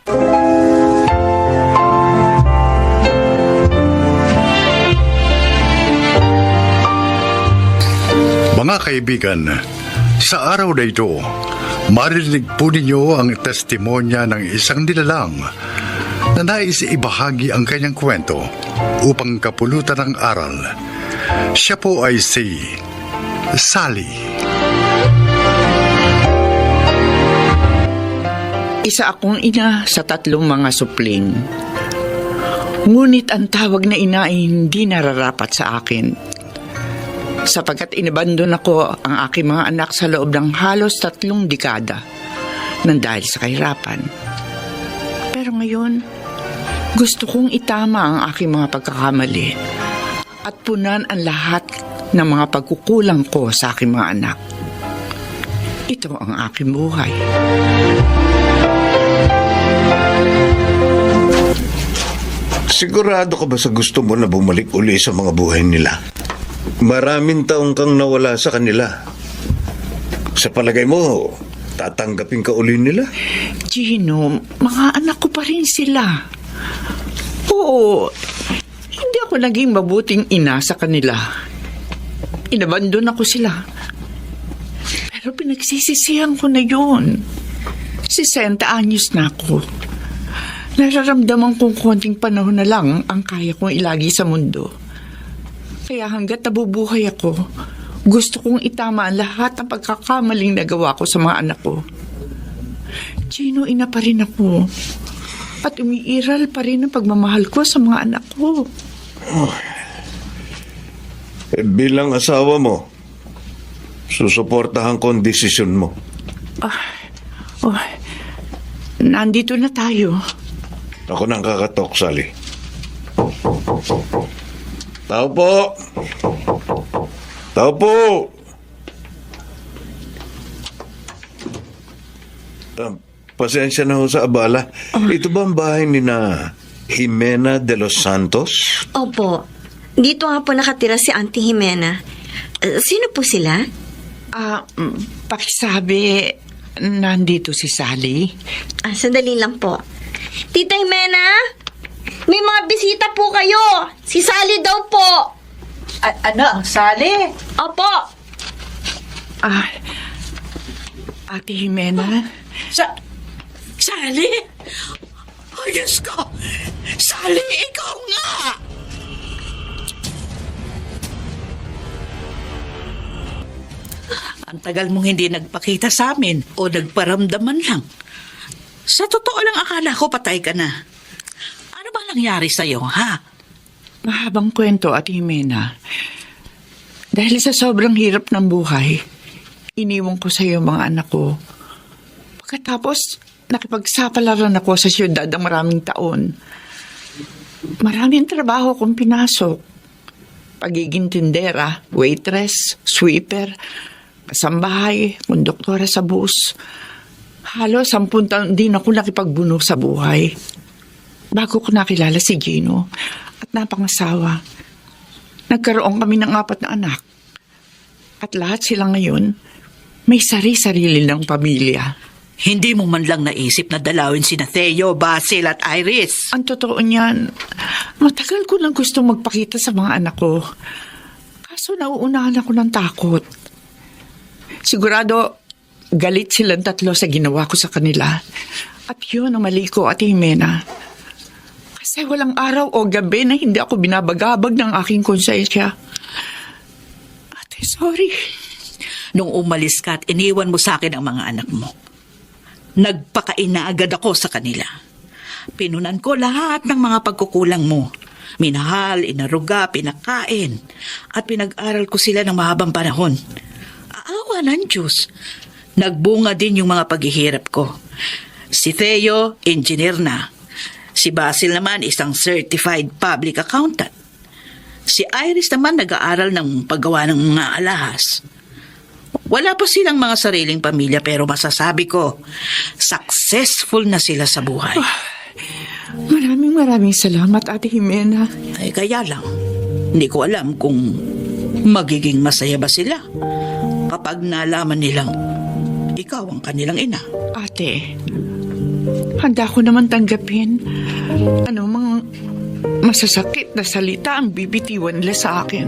Mga kaibigan, sa araw na ito, marinig po ninyo ang testimonya ng isang nilalang na nais ibahagi ang kanyang kwento upang kapulutan ng aral. Siya po ay si Sally. Isa akong ina sa 3 mga supling. Ngunit ang tawag na ina ay hindi nararapat sa akin. Sapagkat inabandon ako ang aking mga anak sa loob ng halos 3 dekada nang dahil sa kahirapan. Pero ngayon, gusto kong itama ang aking mga pagkakamali at punan ang lahat ng mga pagkukulang ko sa aking mga anak. Ito ang aking buhay. Sigurado ka ba sa gusto mo na bumalik uli sa mga buhay nila? Maraming taong kang nawala sa kanila. Sa palagay mo, tatanggapin ka uli nila? Gino, mga anak ko pa rin sila. Oo, hindi ako naging mabuting ina sa kanila. Inabandon ako sila. Pero pinagsisisihan ko na yun. 60 anyos na ako. Nararamdaman kong konting panahon na lang ang kaya kong ilagi sa mundo. Kaya hanggat nabubuhay ako, gusto kong itama ang lahat ng pagkakamaling nagawa ko sa mga anak ko. Gino, ina pa rin ako. At umiiral pa rin ang pagmamahal ko sa mga anak ko. Bilang asawa mo, susuportahan ko ang desisyon mo. Nandito na tayo. Ako nang kakatok, Sally. Tao po! Tao po! Pasensya na ho sa abala. Ito ba ang bahay ni na Jimena de los Santos? Opo. Dito nga po nakatira si Auntie Jimena. Sino po sila? Pakisabi, nandito si Sally. Sandali lang po. Tita Jimena, may mga bisita po kayo. Si Sally daw po. Ano, Sally? Opo. Ate Jimena? Sally? Oh, Diyos ko! Sally, ikaw nga! Ang tagal mong hindi nagpakita sa amin o nagparamdaman lang. Sa totoo lang akala ko patay ka na. Ano ba nangyari sa'yo, ha? Mahabang kwento, Ate Jimena. Dahil sa sobrang hirap ng buhay, iniwan ko sa iyo mga anak ko. Pagkatapos, nakipagsapalaran ako sa siyudad ng maraming taon. Maraming trabaho akong pinasok. Pagiging tindera, waitress, sweeper, kasambahay, konduktora sa bus. Halos 10 taon din ako nakipagbuno sa buhay. Bago ko nakilala si Gino at napangasawa, nagkaroon kami ng 4 na anak. At lahat sila ngayon, may sari-sarili ng pamilya. Hindi mo man lang naisip na dalawin sina Theo, Basil at Iris. Ang totoo niyan, matagal ko nang gusto magpakita sa mga anak ko. Kaso nauunahan ako ng takot. Sigurado, galit silang 3 sa ginawa ko sa kanila. At yun ang mali ko, Ate Jimena. Kasi walang araw o gabi na hindi ako binabagabag ng aking konsensya. Ate, sorry. Nung umalis ka at iniwan mo sa akin ang mga anak mo, nagpakaina agad ako sa kanila. Pinunan ko lahat ng mga pagkukulang mo. Minahal, inaruga, pinakain, at pinag-aral ko sila ng mahabang panahon. Aawa ng Diyos. Nagbunga din yung mga paghihirap ko. Si Theo, engineer na. Si Basil naman, isang certified public accountant. Si Iris naman nag-aaral ng paggawa ng mga alahas. Wala pa silang mga sariling pamilya pero masasabi ko, successful na sila sa buhay. Maraming salamat, Ate Jimena. Ay kaya lang, hindi ko alam kung magiging masaya ba sila kapag nalaman nilang ikaw ang kanilang ina. Ate, handa ko naman tanggapin ano mga masasakit na salita ang bibitiwan nila sa akin.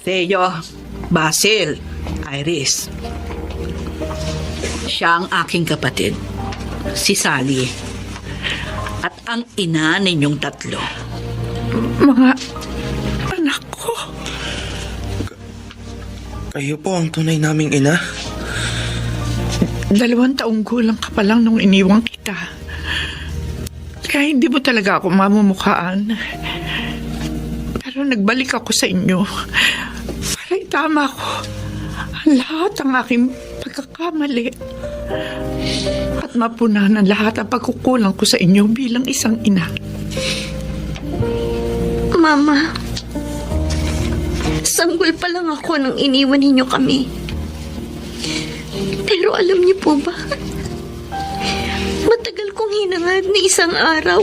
Theo, Basil, Iris. Siya ang aking kapatid, si Sally. At ang ina ninyong tatlo. Mga anak ko. Kayo po ang tunay naming ina. 2 taong gulang ka pa lang nung iniwang kita. Kaya hindi mo talaga ako mamumukhaan. Pero nagbalik ako sa inyo para itama ko ang lahat ng aking pagkakamali at mapunahan ang lahat ang pagkukulang ko sa inyo bilang isang ina. Mama, sanggol pa lang ako nang iniwan ninyo kami. Pero alam niyo po ba, matagal kong hinangad na isang araw,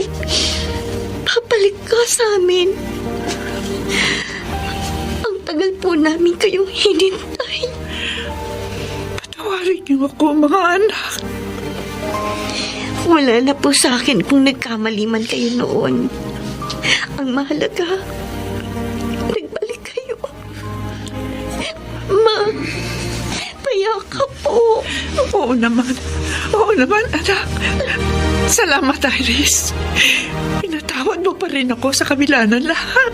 papalik ka sa amin. Ang tagal po namin kayong hinintay. Patawarin niyo ako, mga anak. Wala na po sa akin kung nagkamali man kayo noon. Ang mahalaga, nagbalik kayo. Ma, payakap po. Oo naman. Oo naman, anak. Salamat, Iris. Pinatawad mo pa rin ako sa kabila ng lahat.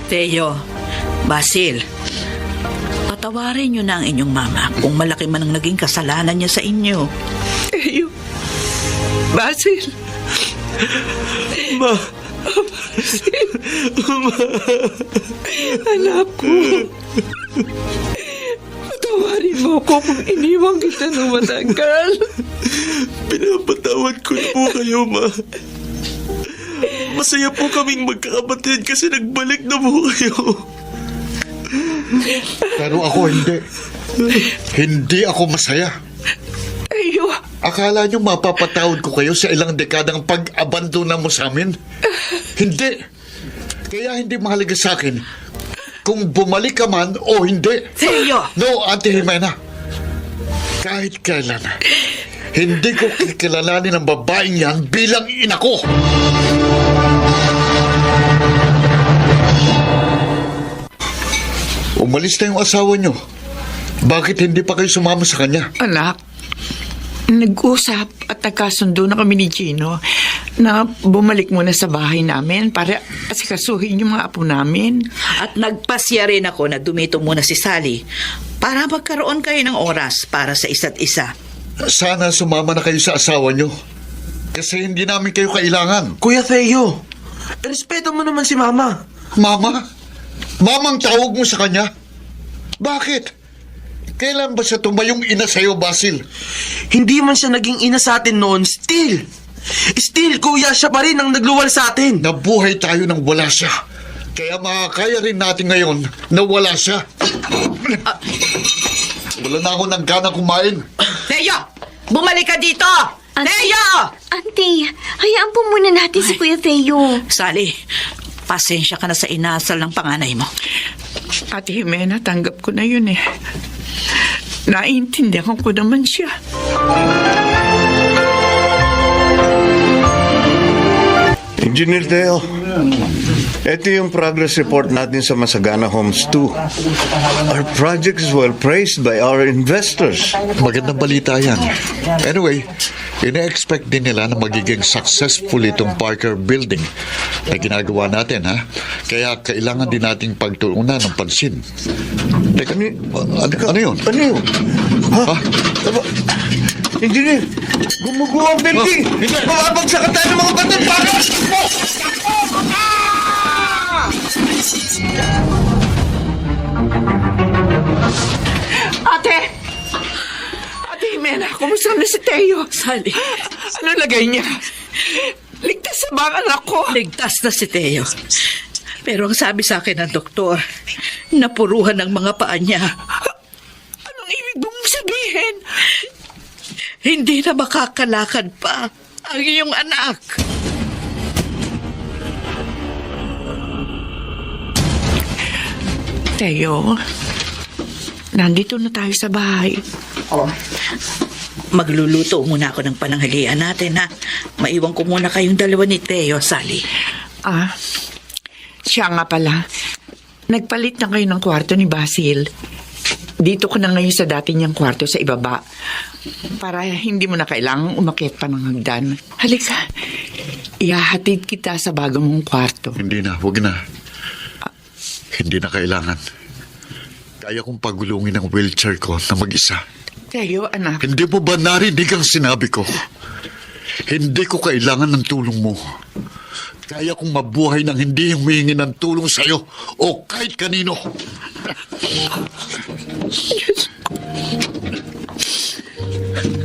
Theo, Basil, patawarin niyo na ang inyong mama kung malaki man ang naging kasalanan niya sa inyo. Eyo. Basil. Ma. Anak ko. Patawarin mo ako kung iniwang kita ng matagal. Pinapatawad ko na po kayo, Ma. Masaya po kaming magkakapatid kasi nagbalik na po kayo. Pero ako hindi. Hindi ako masaya. Eyo. Akala nyo mapapatawad ko kayo sa ilang dekadang pag-abandona mo sa amin? Hindi. Kaya hindi mahalaga sa akin kung bumalik ka man o hindi. Theo! No, Ate Jimena. Kahit kailan, hindi ko kikilalanin ang babaeng yan bilang ina ko. Umalis na yung asawa nyo. Bakit hindi pa kayo sumama sa kanya? Anak, nag-usap at nagkasundo na kami ni Gino na bumalik muna sa bahay namin para asikasuhin yung mga apo namin. At nagpasya rin ako na dumito muna si Sally para magkaroon kayo ng oras para sa isa't isa. Sana sumama na kayo sa asawa nyo. Kasi hindi namin kayo kailangan. Kuya Theo, respeto mo naman si Mama. Mama? Mamang tawag mo sa kanya? Bakit? Kailan ba siya tumayong ina sa'yo, Basil? Hindi man siya naging ina sa atin noon, still, kuya, siya pa rin ang nagluwal sa atin. Nabuhay tayo nang wala siya. Kaya makakaya rin natin ngayon na wala siya. Wala na ako ng gana kumain. Theo! Bumalik ka dito! Theo! Auntie, hayaan po muna natin si Kuya Theo. Sally, pasensya ka na sa inasal ng panganay mo. Ate Jimena, tanggap ko na yun eh. Naiintindihan ko naman siya. Engineer Theo, ito yung progress report natin sa Masagana Homes 2. Our project is well praised by our investors. Magandang balita yan. Anyway, ina-expect din nila na magiging successful itong Parker Building na ginagawa natin, ha? Kaya kailangan din nating pagtuunan ng pansin. Teka, ano yun? Ano yun? Ha? Engineer, gumuguha ang building! Mababagsakan tayo ng mga baton para! Ate! Ate Jimena, kumusta na si Teo? Sally, Ano lagay niya? Ligtas sa bang anak ko? ligtas na si Theo. Pero ang sabi sa akin ng doktor, napuruhan ng mga paa niya. Anong ibig mong sabihin? Hindi na makakalakad pa ang iyong anak. Teo, nandito na tayo sa bahay. Magluluto muna ako ng pananghalian natin, ha? Maiwan ko muna kayong dalawa ni Teo, Sally. Siya nga pala. Nagpalit na kayo ng kwarto ni Basil. Dito ko na ngayon sa dati niyang kwarto sa ibaba. Para hindi mo na kailangang umakyat pa ng hagdan. Halika, ihahatid kita sa bago mong kwarto. Hindi na, huwag na. Hindi na kailangan. Kaya kong pagulungin ang wheelchair ko na mag-isa. Teo, anak. Hindi mo ba narinig ang sinabi ko? Hindi ko kailangan ng tulong mo. Kaya kong mabuhay nang hindi humingi ng tulong sa'yo o kahit kanino.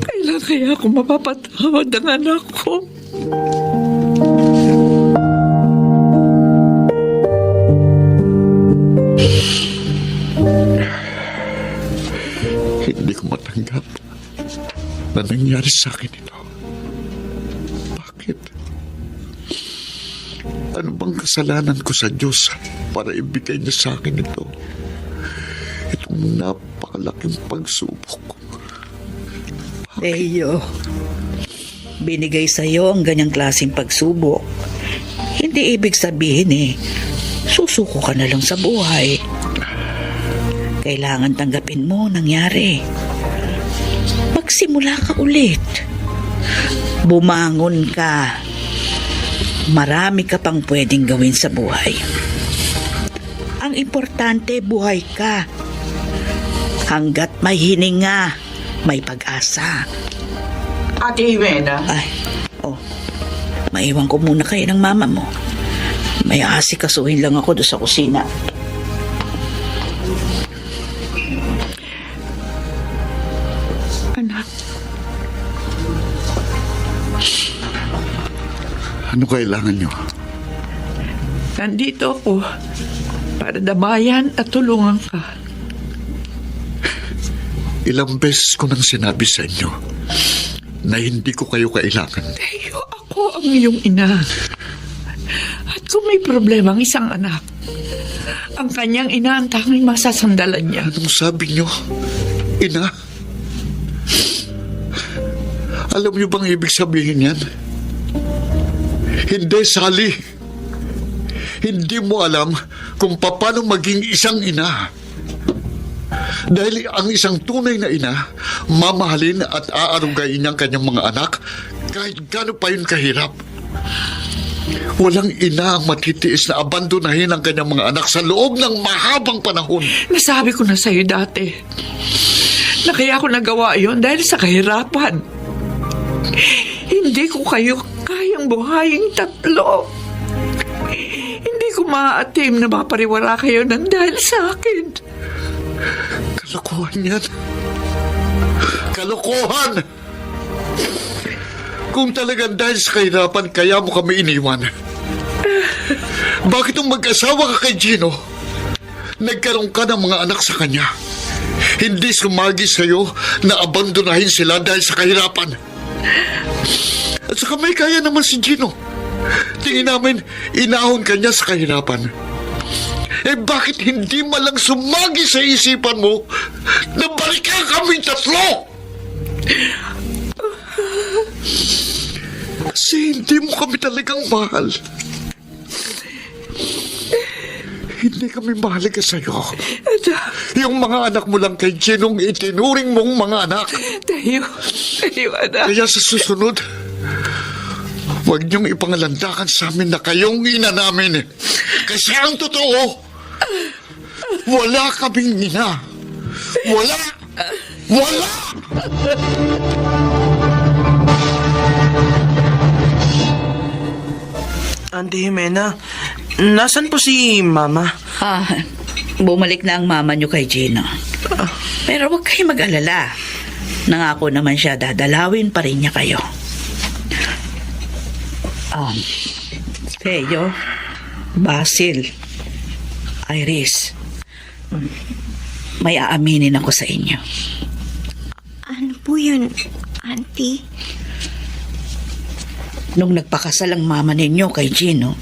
Kailan kaya ako mapapatawad ng anak ko? Hindi ko matanggap na nangyari sa akin ito. Bakit? Ano bang kasalanan ko sa Diyos para ibigay niya sa akin ito? Itong napakalaking pagsubok. Teo, binigay sa'yo ang ganyang klaseng pagsubok. Hindi ibig sabihin susuko ka na lang sa buhay. Kailangan tanggapin mo ang nangyari. Magsimula ka ulit. Bumangon ka. Marami ka pang pwedeng gawin sa buhay. Ang importante, buhay ka. Hanggat may hininga, may pag-asa. Ate Jimena. Ay, maiwan ko muna kayo ng mama mo. May asikasuhin lang ako doon sa kusina. Anak, Ano kailangan niyo? nandito ako para damayan at tulungan ka. Ilang beses ko nang sinabi sa inyo na hindi ko kayo kailangan. Teo, ako ang iyong ina. At kung may problema ang isang anak, ang kanyang ina ang tanging masasandalan niya. Anong sabi niyo? Ina? Alam niyo bang ibig sabihin yan? Hindi, Sally. Hindi mo alam kung paano maging isang ina. Dahil ang isang tunay na ina, mamahalin at aarugain niyang kanyang mga anak kahit gaano pa yun kahirap. Walang ina ang matitiis na abandonahin ang kanyang mga anak sa loob ng mahabang panahon. Nasabi ko na sa'yo dati na kaya ako nagawa yun dahil sa kahirapan. Hindi ko kayo kayang buhayin tatlo. Hindi ko maaatim na mapariwara kayo ng dahil sa akin. Kalokohan yan. Kalokohan! Kung talagang dahil sa kahirapan, kaya mo kami iniwan. Bakit nung mag-asawa ka kay Gino, nagkaroon ka ng mga anak sa kanya? Hindi sumagi sa'yo na abandonahin sila dahil sa kahirapan. At saka may kaya naman si Gino. Tingin namin, inahon ka niya sa kahirapan. Bakit hindi malang sumagi sa isipan mo na balikan kaming tatlo? Kasi hindi mo kami talagang mahal. Hindi kami mahalaga sa'yo. Yung mga anak mo lang kay Ginong itinuring mong mga anak. Tayo, anak. Kaya sa susunod, huwag niyong ipangalandakan sa amin na kayong ina namin. Kasi ang totoo, wala kaming ina. Wala! Wala! Auntie Jimena, nasan po si Mama? Bumalik na ang mama niyo kay Gino. Pero huwag kayo mag-alala. Nangako naman siya, dadalawin pa rin niya kayo. Teo, Basil, Iris, may aaminin ako sa inyo. Ano po yun, Auntie? Nung nagpakasal ang mama ninyo kay Gino,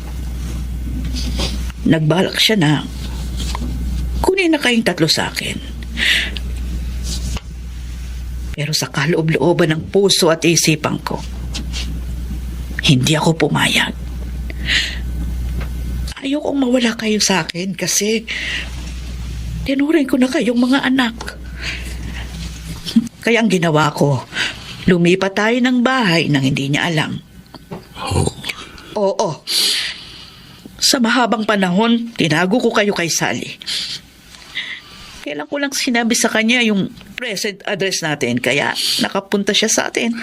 nagbalak siya na kunin sanay na kayong tatlo sa akin. Pero sa kaloob-looban ng puso at isipan ko, hindi ako pumayag. Ayokong mawala kayo sa akin kasi tinuring ko na kayong mga anak. Kaya ang ginawa ko, lumipat tayo ng bahay nang hindi niya alam. Oo. Sa mahabang panahon, tinago ko kayo kay Sally. Kailan ko lang sinabi sa kanya yung present address natin, kaya nakapunta siya sa atin.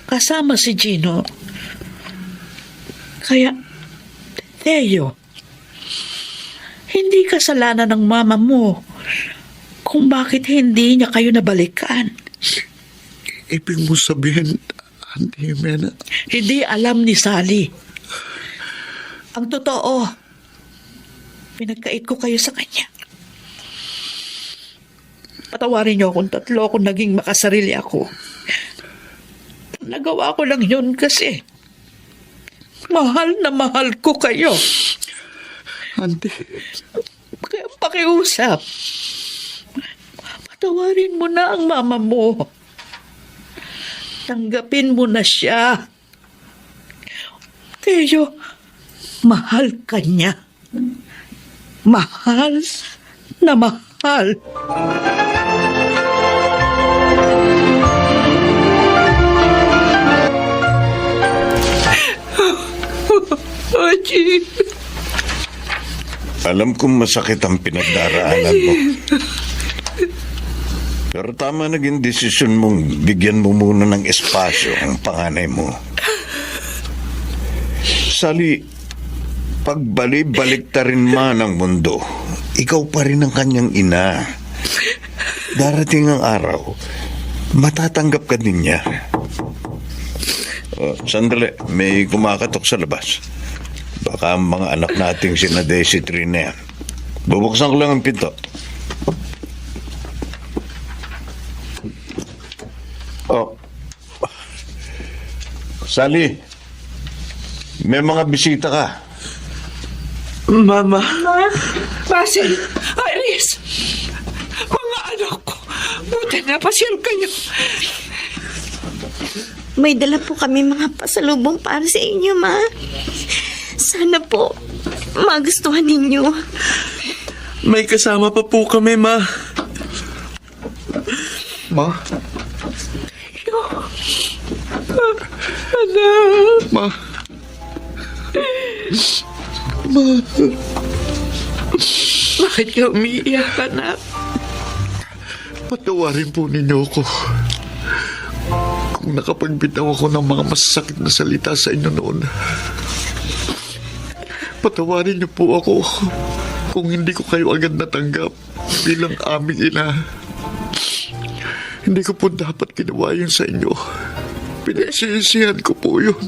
Kasama si Gino. Kaya, Theo, hindi kasalanan ng mama mo kung bakit hindi niya kayo nabalikan. Ibig mo sabihin, Auntie Jimena, Hindi alam ni Sally. Ang totoo, pinagkait ko kayo sa kanya. Patawarin niyo akong tatlo kung naging makasarili ako. Nagawa ko lang yun kasi mahal na mahal ko kayo. Auntie, Kaya pakiusap. Patawarin mo na ang mama mo. Tanggapin mo na siya. Teo, mahal ka niya. Mahal na mahal. Aji. Alam kong masakit ang pinagdaraanan mo. Pero tama naging desisyon mong bigyan mo muna ng espasyo ang panganay mo. Sally, pagbalik-balik ta rin man ang mundo, ikaw pa rin ang kanyang ina. Darating ang araw, matatanggap ka din niya. Sandali, may kumakatok sa labas. Baka ang mga anak nating sina Daisy Trina yan. Bubuksan ko lang ang pinto. Oh. Sally, may mga bisita ka. Mama, Basil, Iris, mga anak ko, buti na pasyal kayo. May dala po kami mga pasalubong para sa inyo, Ma. Sana po magustuhan ninyo. may kasama pa po kami, Ma. Ma, Anak, Ma, bakit ka umiiyak, anak? patawarin po ninyo ako. Kung nakapagbitaw ako ng mga masasakit na salita sa inyo noon. Patawarin niyo po ako kung hindi ko kayo agad natanggap bilang aming ina. Hindi ko po dapat ginawa yun sa inyo. Pinagsisisihan ko po yun.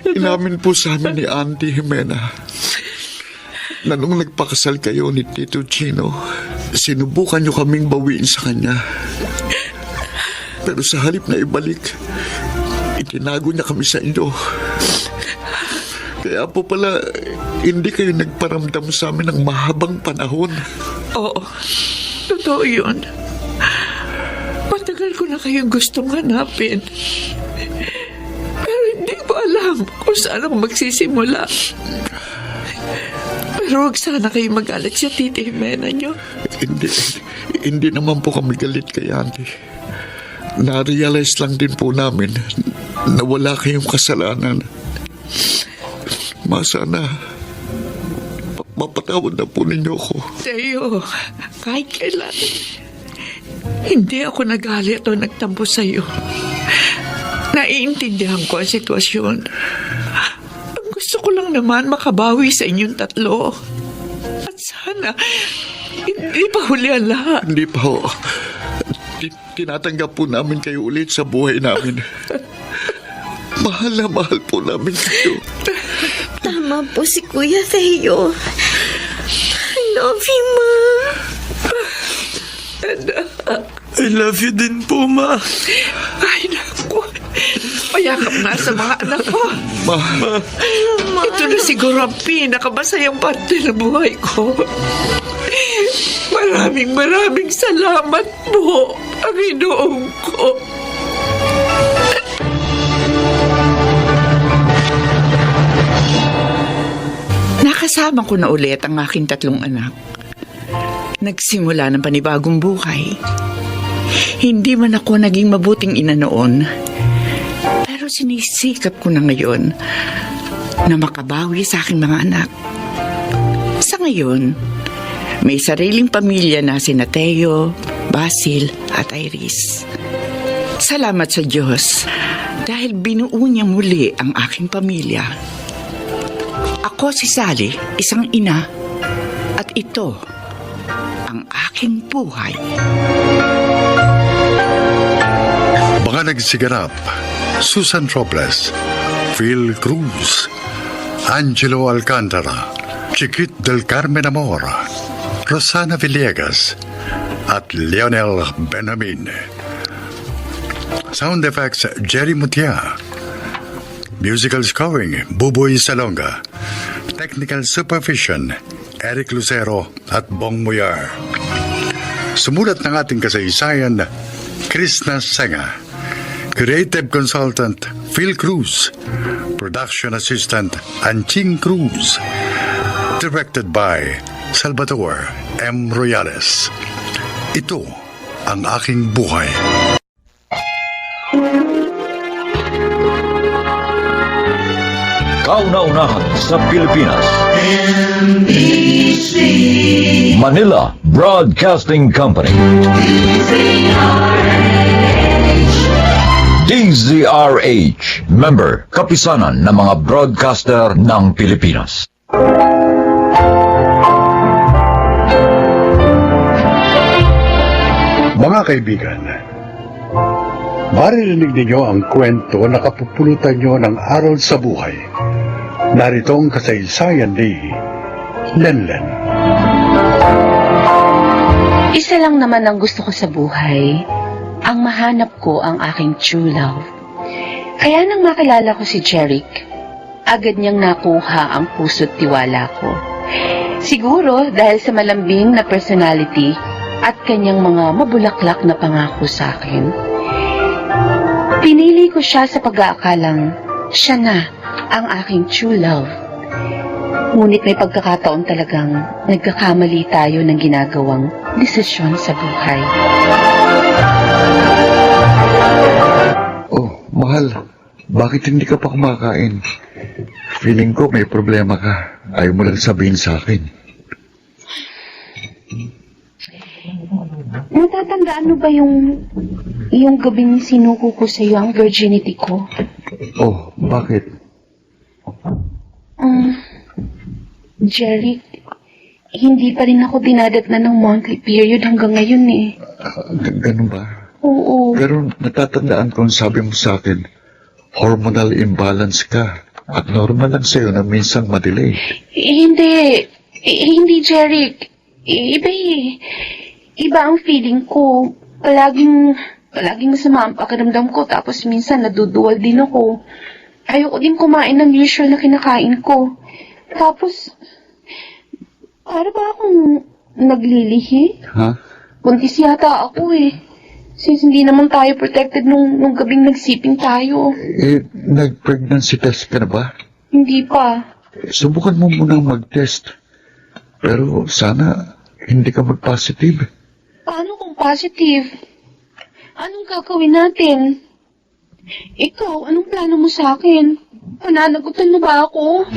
Inamin po sa amin ni Auntie Jimena na nung nagpakasal kayo ni Tito Gino, sinubukan niyo kaming bawiin sa kanya. Pero sa halip na ibalik, itinago niya kami sa inyo. Kaya po pala, hindi kayo nagparamdam sa amin ng mahabang panahon. Oo, totoo yun. Matagal ko na kayong gustong hanapin. Pero hindi ko alam kung saan ako magsisimula. Pero huwag sana kayo magalit sa Tita Jimena nyo. Hindi naman po kami galit kay Auntie. Na-realize lang din po namin na wala kayong kasalanan. Masana, mapatawad na po ninyo ako. Teo, kahit kailan, hindi ako nagalit o nagtampo sa'yo. Naiintindihan ko ang sitwasyon. Ang gusto ko lang naman makabawi sa inyong tatlo. At sana, hindi pa huli ang lahat. Hindi pa ho. Tinatanggap po namin kayo ulit sa buhay namin. Mahal na mahal po namin kayo. Tama po si Kuya Theo. I love you, Ma. Anak, I love you din po, Ma. ay naku. Payakap nga sa mga anak ko. Ito na siguro ang pinakamasayang parte ng buhay ko. Maraming salamat po, Panginoon ko. Nakasama ko na ulit ang aking 3 anak. Nagsimula ng panibagong buhay. Hindi man ako naging mabuting ina noon, pero sinisikap ko na ngayon na makabawi sa aking mga anak. Sa ngayon, may sariling pamilya na sina Teo, Basil at Iris. Salamat sa Diyos dahil binuo niya muli ang aking pamilya. Ako si Sally, isang ina, at ito ang aking buhay. Mga nagsiganap, Susan Robles, Phil Cruz, Angelo Alcantara, Chiquit del Carmen Amor, Rosana Villegas, at Lionel Benjamin. Sound effects, Jerry Mutia. Musical scoring, Buboy Salonga. Technical supervision, Eric Lucero at Bong Muyar. Sumulat ng ating kasaysayan, Krishna Senga. Creative consultant, Phil Cruz. Production assistant, Anching Cruz. Directed by Salvador M. Royales. Ito ang aking buhay. Kauna-unahan sa Pilipinas. Manila Broadcasting Company. DZRH. Member, kapisanan ng mga broadcaster ng Pilipinas. Mga kaibigan, maririnig ninyo ang kwento na kapupulutan nyo ng aral sa buhay. Narito ang kasaysayan ni Lenlen. Isa lang naman ang gusto ko sa buhay, ang mahanap ko ang aking true love. Kaya nang makilala ko si Jeric, agad niyang nakuha ang puso't tiwala ko. Siguro dahil sa malambing na personality at kanyang mga mabulaklak na pangako sa akin. Pinili ko siya sa pag-aakalang siya na ang aking true love. Ngunit may pagkakataon talagang nagkakamali tayo ng ginagawang desisyon sa buhay. Oh, mahal. Bakit hindi ka pa kumakain? Feeling ko may problema ka. Ayaw mo lang sabihin sa akin. Natatandaan mo ba yung gabing sinuko ko sa iyo ang virginity ko? Oh, bakit? Jeric, hindi pa rin ako dinadatnan ng monthly period hanggang ngayon eh. Ganun ba? Oo. Pero natatandaan kong sabi mo sa akin, hormonal imbalance ka at normal lang sa'yo na minsan madelay. Hindi, Jeric. Iba eh. Iba ang feeling ko. Palaging masama ang pakiramdam ko tapos minsan naduduwal din ako. Ayoko din kumain ng usual na kinakain ko. Tapos, para ba akong naglilihi? Ha? Buntis yata ako eh. Since hindi naman tayo protected nung gabing nagsiping tayo. Nag-pregnancy test ka na ba? Hindi pa. Subukan mo munang mag-test. Pero sana hindi ka mag-positive. Paano kung positive? Anong gagawin natin? Ikaw, anong plano mo sa akin? Pananagutan mo ba ako?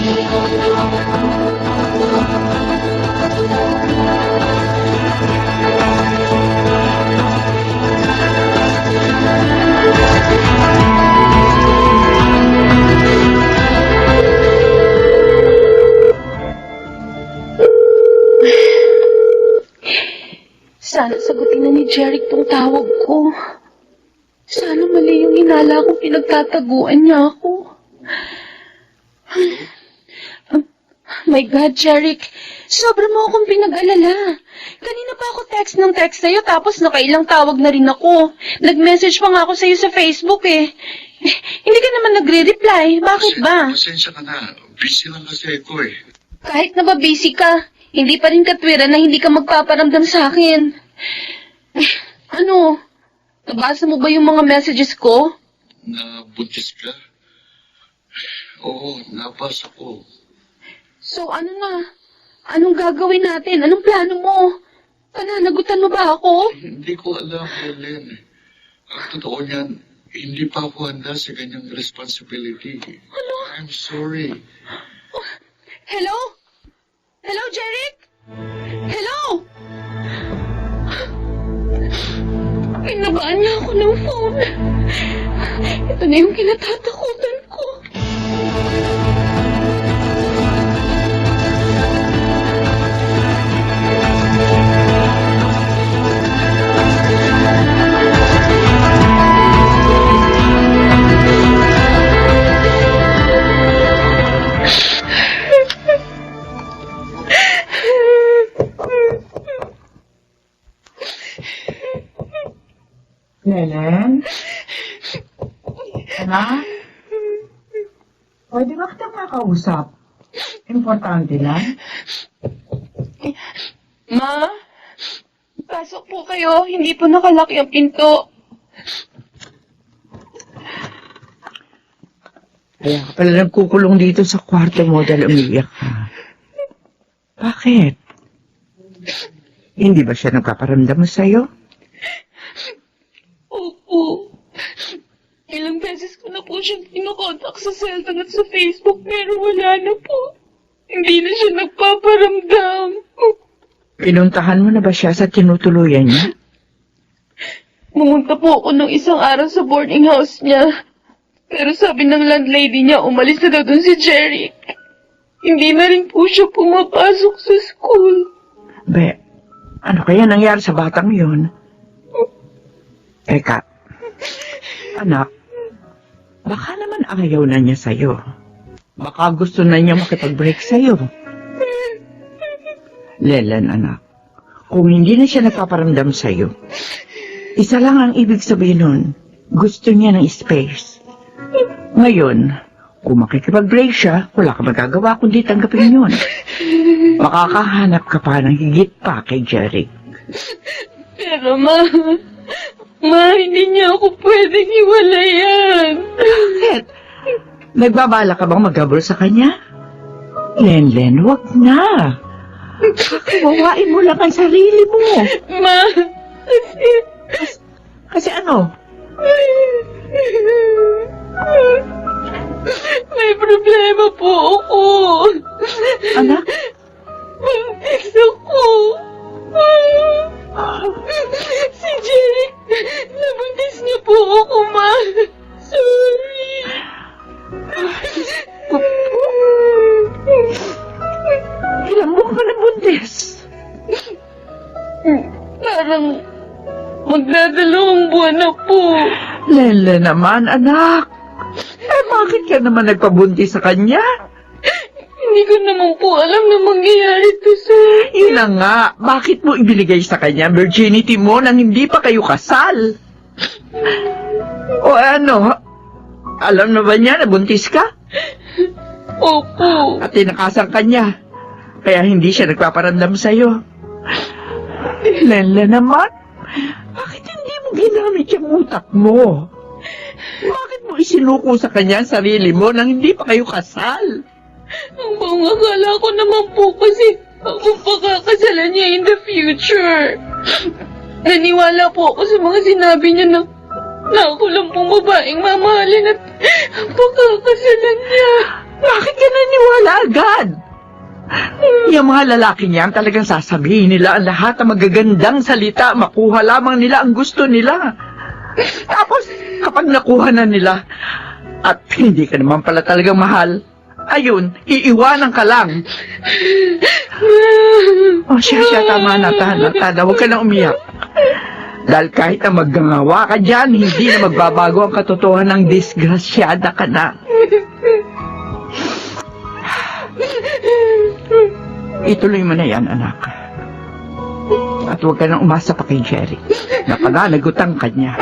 Sana sagutin na ni Jeric tong tawag ko. Sana mali yung hinala kong pinagtataguan niya ako. My God, Jeric. Sobra mo akong pinag-alala. Kanina pa ako text ng text sa'yo tapos nakailang tawag na rin ako. Nag-message pa nga ako sa'yo sa Facebook eh. Hindi ka naman nagre-reply. Bakit ba? Pasensya ka na. Busy lang kasi ako eh. Kahit na ba busy ka, hindi pa rin katwiran na hindi ka magpaparamdam sa akin. Ano? Nabasa mo ba yung mga messages ko? Nabuntis ka? Oo, nabasa ko. So ano na? Anong gagawin natin? Anong plano mo? Pananagutan mo ba ako? Hindi ko alam, Helen. Ang totoo niyan, hindi pa ako handa sa ganyang responsibility. Ano? I'm sorry. Hello? Hello, Jeric? Hello? Pinabaan niya ako ng phone. Ito na yung kinatatakutan ko. Helen? Anak? Pwede ba kitang makausap? Importante lang. Ma? Pasok po kayo. Hindi po nakalaki ang pinto. Kaya ka pala nagkukulong dito sa kwarto mo dahil umiiyak ka. Bakit? Hindi ba siya nagpaparamdam sa'yo? Opo. Ilang beses ko na po siyang pinokontak sa cellphone at sa Facebook pero wala na po. Hindi na siya nagpaparamdam. Pinuntahan mo na ba siya sa tinutuluyan niya? Pumunta po ako nung isang araw sa boarding house niya. Pero sabi ng landlady niya, umalis na daw dun si Jeric. Hindi na rin po siya pumapasok sa school. Be, ano kaya nangyari sa batang yun? Teka, anak, baka naman ayaw na niya sa'yo. Baka gusto na niya makipag-break sa'yo. Lelan, anak, kung hindi na siya nagpaparamdam sa'yo, isa lang ang ibig sabihin nun, gusto niya ng space. Ngayon, kung makikipag-break siya, wala ka magagawa kundi tanggapin yun. Makakahanap ka pa ng higit pa kay Jeric. Pero Ma, hindi niya ako pwedeng hiwalayan. Bakit? Nagbabala ka bang magabol sa kanya? Len, wag na. Kawawain mo lang ang sarili mo. Ma, Kasi ano? may problema po ako. Anak? Buntis ako. Si Jeric, nabuntis niya po ako, Ma. Sorry. Ilang buwan ka na buntis? Parang magdadalawang buwan na po. Lele naman, anak. Bakit ka naman nagpabuntis sa kanya? Hindi ko naman po alam na mangyayari to, sir. Yun na nga, bakit mo ibinigay sa kanya ang virginity mo nang hindi pa kayo kasal? O ano, alam na ba niya na buntis ka? Opo. At tinakasan ka niya, kaya hindi siya nagpaparamdam sa'yo. Lele naman, bakit hindi mo ginamit yung utak mo? Bakit mo isinuko sa kanya ang sarili mo nang hindi pa kayo kasal? Ang akala ko naman po kasi ako pakakasalan niya in the future. Naniwala po ako sa mga sinabi niya na ako lang pong babaeng mamahalin at pakakasalan niya. Bakit ka naniwala agad? Yung mga lalaki niyan talagang sasabihin nila ang lahat ng magagandang salita, makuha lamang nila ang gusto nila. Tapos, kapag nakuha na nila, at hindi ka naman pala talagang mahal, ayun, iiwanan ka lang. Siya, tama na, Tana, huwag ka na umiyak. Dahil kahit na maggangawa ka dyan, hindi na magbabago ang katotohanan ng disgrasyada ka na. Ituloy mo na yan, anak. At huwag ka nang umasa pa kay Jeric. Napaganagutan ka niya.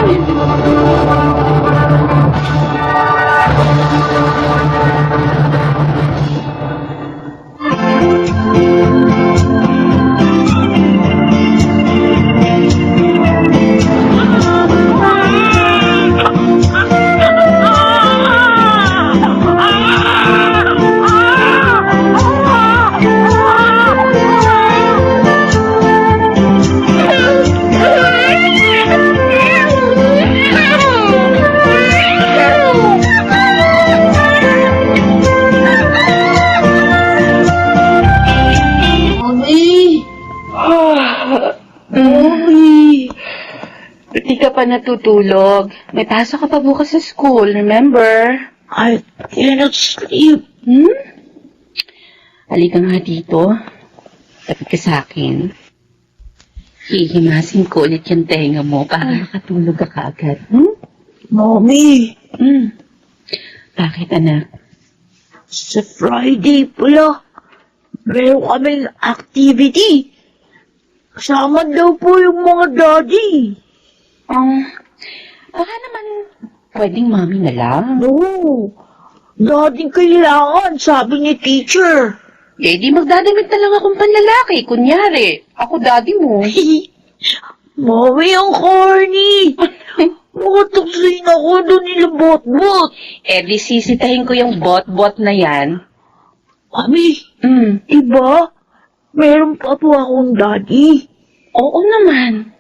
Hindi ka pa natutulog. May pasok ka pa bukas sa school, remember? I cannot sleep. Halika nga dito. Tapit ka sa akin. Hihimasin ko ulit yung tenga mo para makatulog ka kaagad. Mommy, Bakit, anak? sa Friday pala, meron kaming activity. Kasama daw po yung mga daddy. Baka naman pwedeng mami na lang. No, daddy kailangan, sabi ni teacher. Eh, di magdadamit na lang akong panlalaki. Kunyari, ako daddy mo. Mommy, ang corny. Makatuksin ako doon nila bot-bot. Eh, di sisitahin ko yung bot-bot na yan. Mami, Hmm. iba? Meron pa po akong daddy. Oo naman.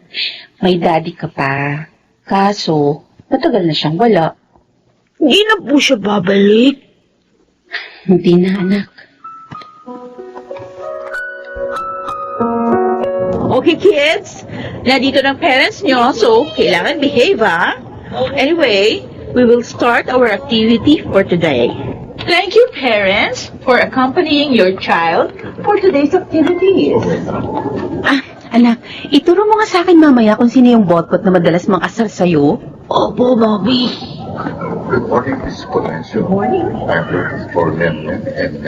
May daddy ka pa. Kaso, matagal na siyang wala. Hindi na po siya babalik. Hindi na, anak. Okay, kids. Nandito ng parents nyo, so kailangan behave, ha? Anyway, we will start our activity for today. Thank you, parents, for accompanying your child for today's activities. Anak, ituro mo nga sa akin mamaya kung sino yung bot-bot na madalas mang-asar sa'yo. Opo, Mami. Good morning, Miss Polencio. Morning. I'm looking for Lemon and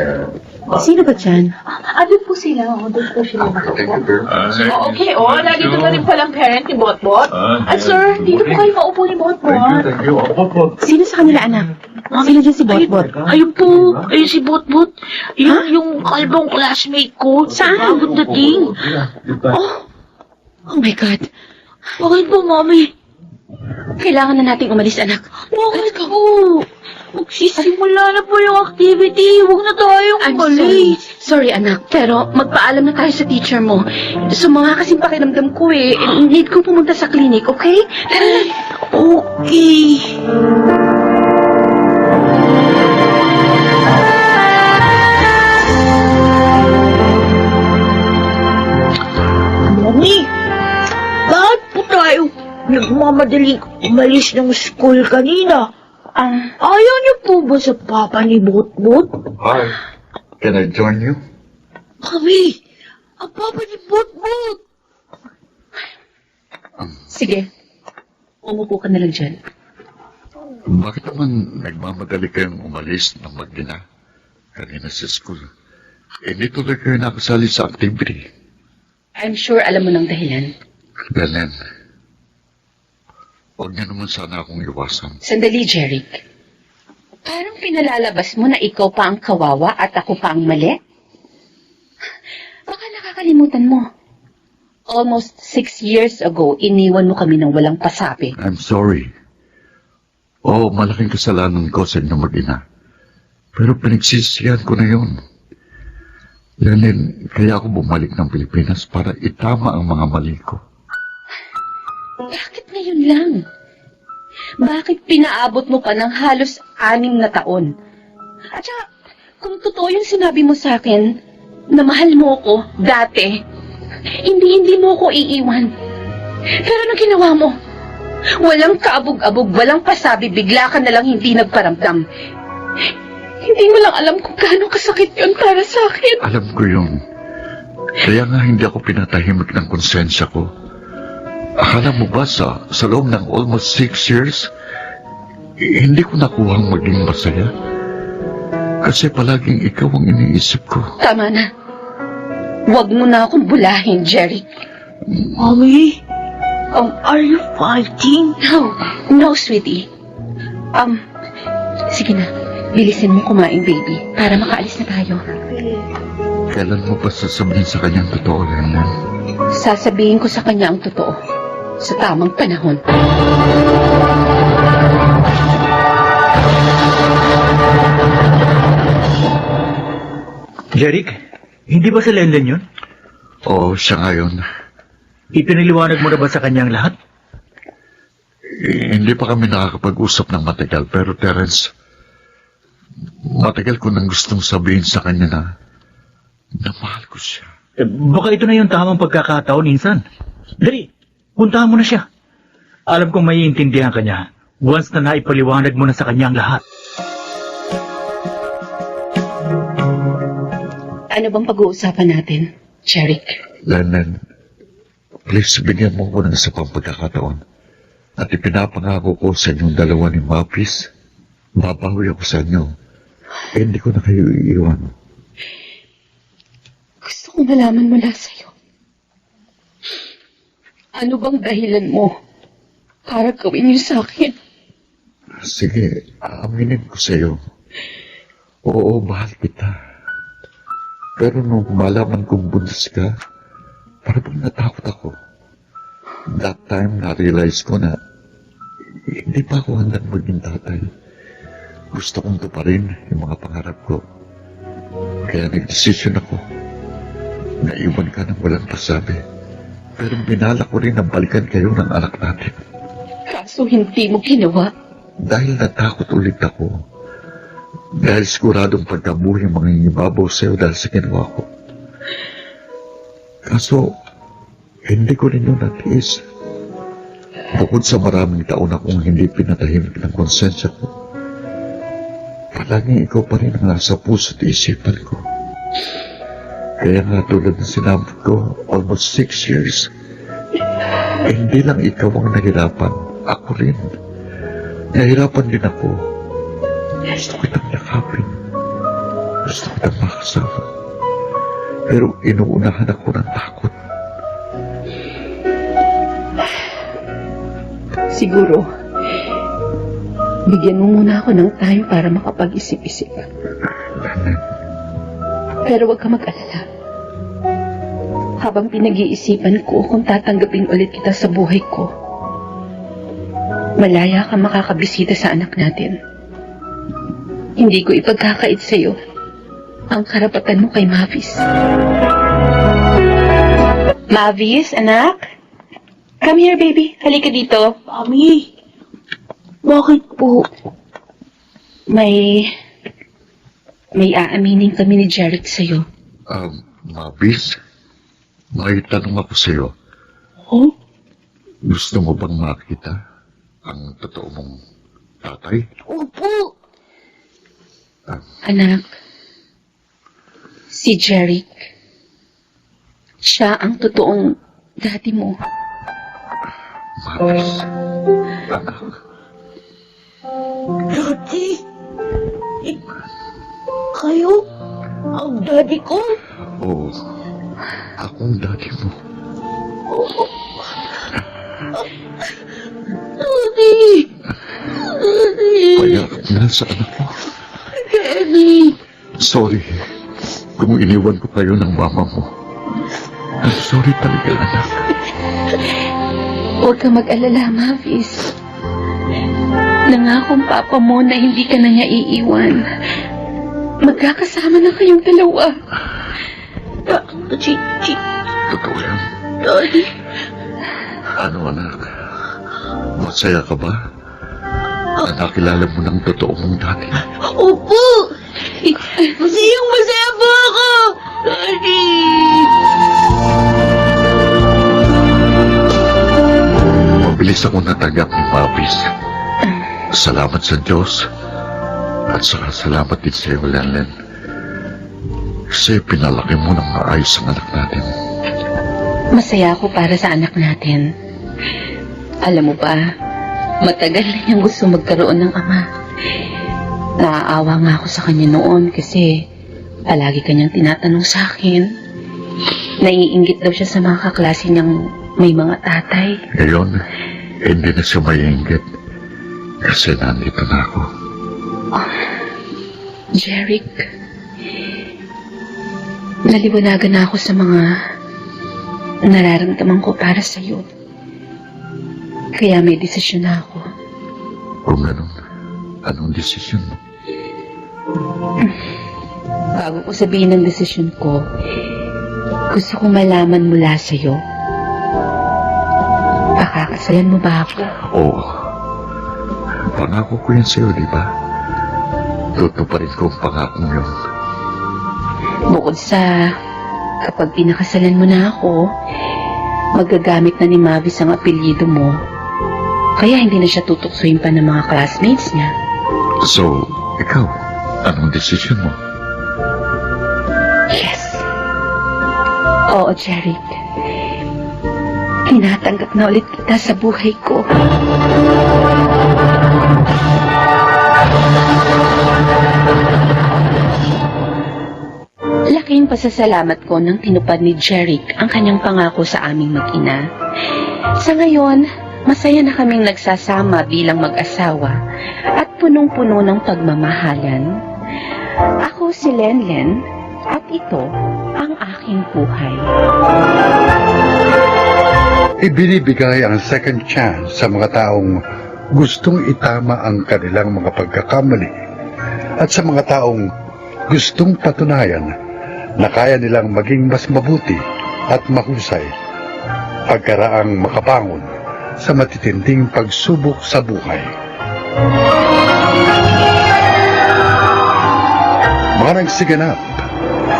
Sino ba dyan? Ano po sila? Doon po sila. thank you very much. Okay, nandito na rin palang parent ni Botbot. At sir, dito po kayo maupo ni Botbot. Thank you. Opo. Sino sa kanila, anak? Sino dyan si bot-bot? Ayun po, ayun si Bot-Bot. Yung kalbong classmate ko. Saan? Bagong dating. Oh my God. Bakit po, Mami? Kailangan na nating umalis, anak. Bakit po? Magsisimula na po yung activity. Huwag na tayong I'm umalis. sorry, anak. Pero magpaalam na tayo sa teacher mo. Sumama kasing pakiramdam ko eh. Need ko pumunta sa clinic, okay? Tara na. Okay. Mami, bakit po tayo nagmamadaling umalis ng school kanina? Ayaw niyo po ba sa papa ni Bot-Bot? Hi. Can I join you? Mami, ang papa ni Bot-Bot. Sige. Umupo ka na lang dyan. Bakit naman nagmamadali kayong umalis ng mag-ina kanina sa school? Hindi tuloy kayo nakasali sa activity. I'm sure alam mo ng dahilan. Belen, huwag niyo naman sana akong iwasan. Sandali, Jeric. Parang pinalalabas mo na ikaw pa ang kawawa at ako pa ang mali? Baka nakakalimutan mo. Almost 6 years ago, iniwan mo kami ng walang pasabi. I'm sorry. Oo, malaking kasalanan ko sa inyo mag-ina. Pero pinagsisihan ko na yun. Lenin, kaya ako bumalik ng Pilipinas para itama ang mga mali ko. Bakit ngayon lang? Bakit pinaabot mo pa ng halos 6 na taon? At saka, kung totoo yung sinabi mo sa akin, na mahal mo ko dati, hindi mo ko iiwan. Pero anong ginawa mo? Walang kaabog-abog, walang pasabi, bigla ka nalang hindi nagparamdam. Hindi mo lang alam kung gaano kasakit yun para sa akin. Alam ko yun. Kaya nga hindi ako pinatahimik ng konsensya ko. Akala mo ba sa loob ng almost 6 years, hindi ko nakuhang maging masaya? Kasi palaging ikaw ang iniisip ko. Tama na. Huwag mo na akong bulahin, Jerry. Mami, are you fighting? No, sweetie. Sige na, bilisin mo kumain, baby, para makaalis na tayo. Kailan mo ba sasabihin sa kanyang totoo, Lenlen? Sasabihin ko sa kanya ang totoo sa tamang panahon. Jeric, hindi ba si Lenlen yun? Oo, siya ngayon. Ipiniliwanag mo na ba sa kanyang lahat? Hindi pa kami nakakapag-usap ng matagal, pero Terence, matagal ko nang gustong sabihin sa kanya na mahal ko siya. Baka ito na yung tamang pagkakataon, insan. Dali, puntahan mo na siya. Alam kong maiintindihan ka niya once na naipaliwanag mo na sa kanyang lahat. Ano bang pag-uusapan natin, Jeric? Lennon, please bigyan mo ko ng isa pang pagkakataon. At ipinapangako ko sa inyong dalawa ni Mapis, babawi ako sa inyo. Hindi ko na kayo iiwan. Gusto kong malaman mula sa'yo. Ano bang dahilan mo para gawin niyo sa akin? Sige, aaminin ko sa iyo. Oo, mahal kita. Pero nung malaman kong buntis ka, parang natakot ako. That time, na-realize ko na hindi pa ako handang maging tatay. Gusto kong tuparin yung mga pangarap ko. Kaya nag-decision ako. Naiwan ka ng walang pasabi. Pero binala ko rin na balikan kayo ng anak natin. Kaso hindi mo ginawa. Dahil natakot ulit ako. Dahil siguradong pagkabuhi ang mga ingibabaw sa'yo dahil sa ginawa ko. Kaso, hindi ko rin yun natiis. Bukod sa maraming taon akong hindi pinatahimik ng konsensya ko, palaging ikaw pa rin ang nasa puso at isipan ko. Kaya nga tulad ng sinabi ko, almost 6 years, hindi lang ikaw ang nahirapan, ako rin. Nahirapan din ako. Gusto kitang yakapin. Gusto kitang makasama. Pero inuunahan ako ng takot. Siguro, bigyan mo muna ako ng time para makapag-isip-isip. Pero huwag ka mag-alala. Habang pinag-iisipan ko kung tatanggapin ulit kita sa buhay ko, malaya ka makakabisita sa anak natin. Hindi ko ipagkakait sa'yo ang karapatan mo kay Mavis. Mavis, anak? Come here, baby. Halika dito. Mami, bakit po? May aaminin kami ni Jeric sa'yo. Mabis, may tanong ako sa'yo. Oh? Gusto mo bang makita ang totoo mong tatay? Opo. Anak, si Jeric, siya ang totoong daddy mo. Mabis, anak. Daddy? Kayo? Ang daddy ko? Oo, akong daddy mo. Daddy! Daddy! Kaya nasa anak mo. Daddy! Sorry kung iniwan ko kayo ng mama mo. I'm sorry talaga, anak. Huwag ka mag-alala, Mavis. Nangakong papa mo na hindi ka na niya iiwan. Magkakasama na kayong dalawa. Totoo yan. Daddy! Ano, anak? Masaya ka ba? Na nakilala mo ng totoo mong dati. Opo! Masayang masaya po ako! Daddy! Mabilis ako natanggap ni Mapis. Salamat sa Diyos. At saka salamat din sa iyo, Lenlen. Kasi pinalaki mo ng maayos ang anak natin. Masaya ako para sa anak natin. Alam mo ba, matagal na niyang gusto magkaroon ng ama. Naaawa nga ako sa kanya noon kasi palagi kanyang tinatanong sa akin. Naiinggit daw siya sa mga kaklase niyang may mga tatay. Ngayon, hindi na siya maiinggit. Kasi nandito na ako. Jeric, naliwanagan na ako sa mga nararamdaman ko para sa'yo. Kaya may desisyon na ako. Kung ganun, anong desisyon mo? Bago ko sabihin ang desisyon ko, gusto kong malaman mula sa'yo. Pakakasalan mo ba ako? Oo. Pangako ko yan sa'yo, di ba? Tutuparin ko ang pangakong yun. Bukod sa kapag pinakasalan mo na ako, magagamit na ni Mavis ang apelyido mo. Kaya hindi na siya tutuksoin pa ng mga classmates niya. So, ikaw, anong desisyon mo? Yes. Oo, Jeric. Tinatanggap na ulit kita sa buhay ko. Laking pasasalamat ko nang tinupad ni Jeric ang kanyang pangako sa aming mag-ina. Sa ngayon, masaya na kaming nagsasama bilang mag-asawa at punong-puno ng pagmamahalan. Ako si Lenlen at ito ang aking buhay. Ibinibigay ang second chance sa mga taong gustong itama ang kanilang mga pagkakamali at sa mga taong gustong patunayan na kaya nilang maging mas mabuti at mahusay pagkaraang makabangon sa matitinding pagsubok sa buhay. Mga nagsiganap: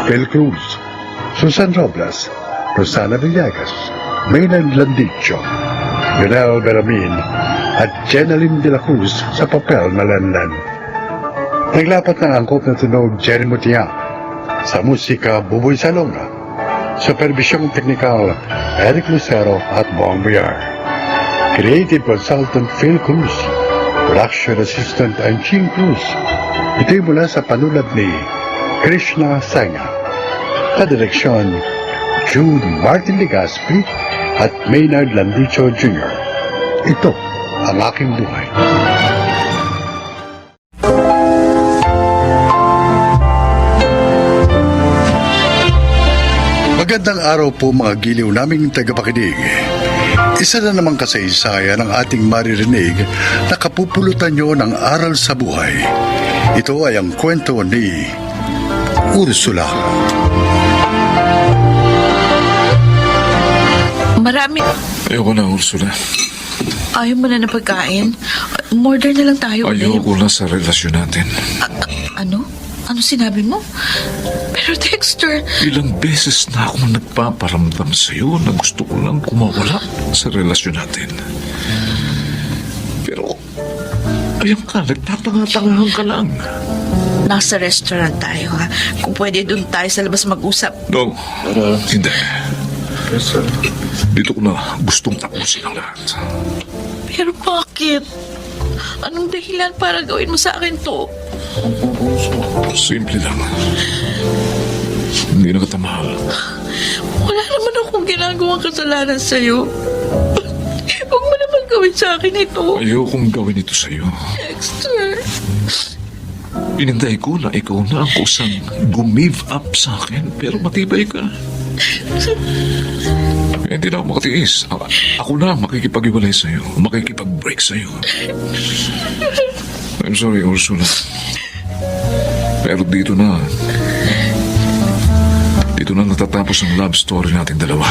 Phil Cruz, Susan Robles, Rosana Villegas, Maynard Landicho, Lionel Beramin at Jenaline de la Cruz sa papel na Lanlan. Naglapat ng angkop na tunog Jerry Mutiak, sa musika Buboy Salonga, supervisyong teknikal Eric Lucero at Bong Villar. Creative Consultant Phil Cruz, Production Assistant Anching Cruz. Ito'y mula sa panulat ni Krishna Sanga. Sa direksyon, Jude Martin Legaspi at Maynard Landicho Jr. Ito ang aking buhay. Magandang araw po mga giliw naming tagapakinig. Isa na namang kasaysayan ang ating maririnig na kapupulutan nyo ng aral sa buhay. Ito ay ang kwento ni Ursula. Marami. Ayoko na, Ursula. Ayaw mo na ng pagkain? Murder na lang tayo. Ayoko na sa relasyon natin. Ano? Ano sinabi mo? Pero Dexter... Ilang beses na ako nagpaparamdam sa'yo na gusto ko lang kumawala sa relasyon natin. Pero, ayan ka, nagtatanga-tangahan ka lang. Nasa restaurant tayo, ha? Kung pwede doon tayo sa labas mag-usap. No, hindi. Dito ko na gustong tapusin ang lahat. Pero bakit? Anong dahilan para gawin mo sa akin to? Simple lang. Hindi na kita mahal. Wala naman akong ginagawang kasalanan sa'yo. Huwag mo naman gawin sa akin ito. Ayokong gawin ito sa'yo. Dexter. Inintay ko na ikaw na ang kusang gumive up sa akin, pero matibay ka. Hindi na ako makatiis. Ako na makikipag-iwalay sa'yo. Makikipag-break sa'yo. I'm sorry, Ursula. Pero dito na natatapos ang love story nating dalawa.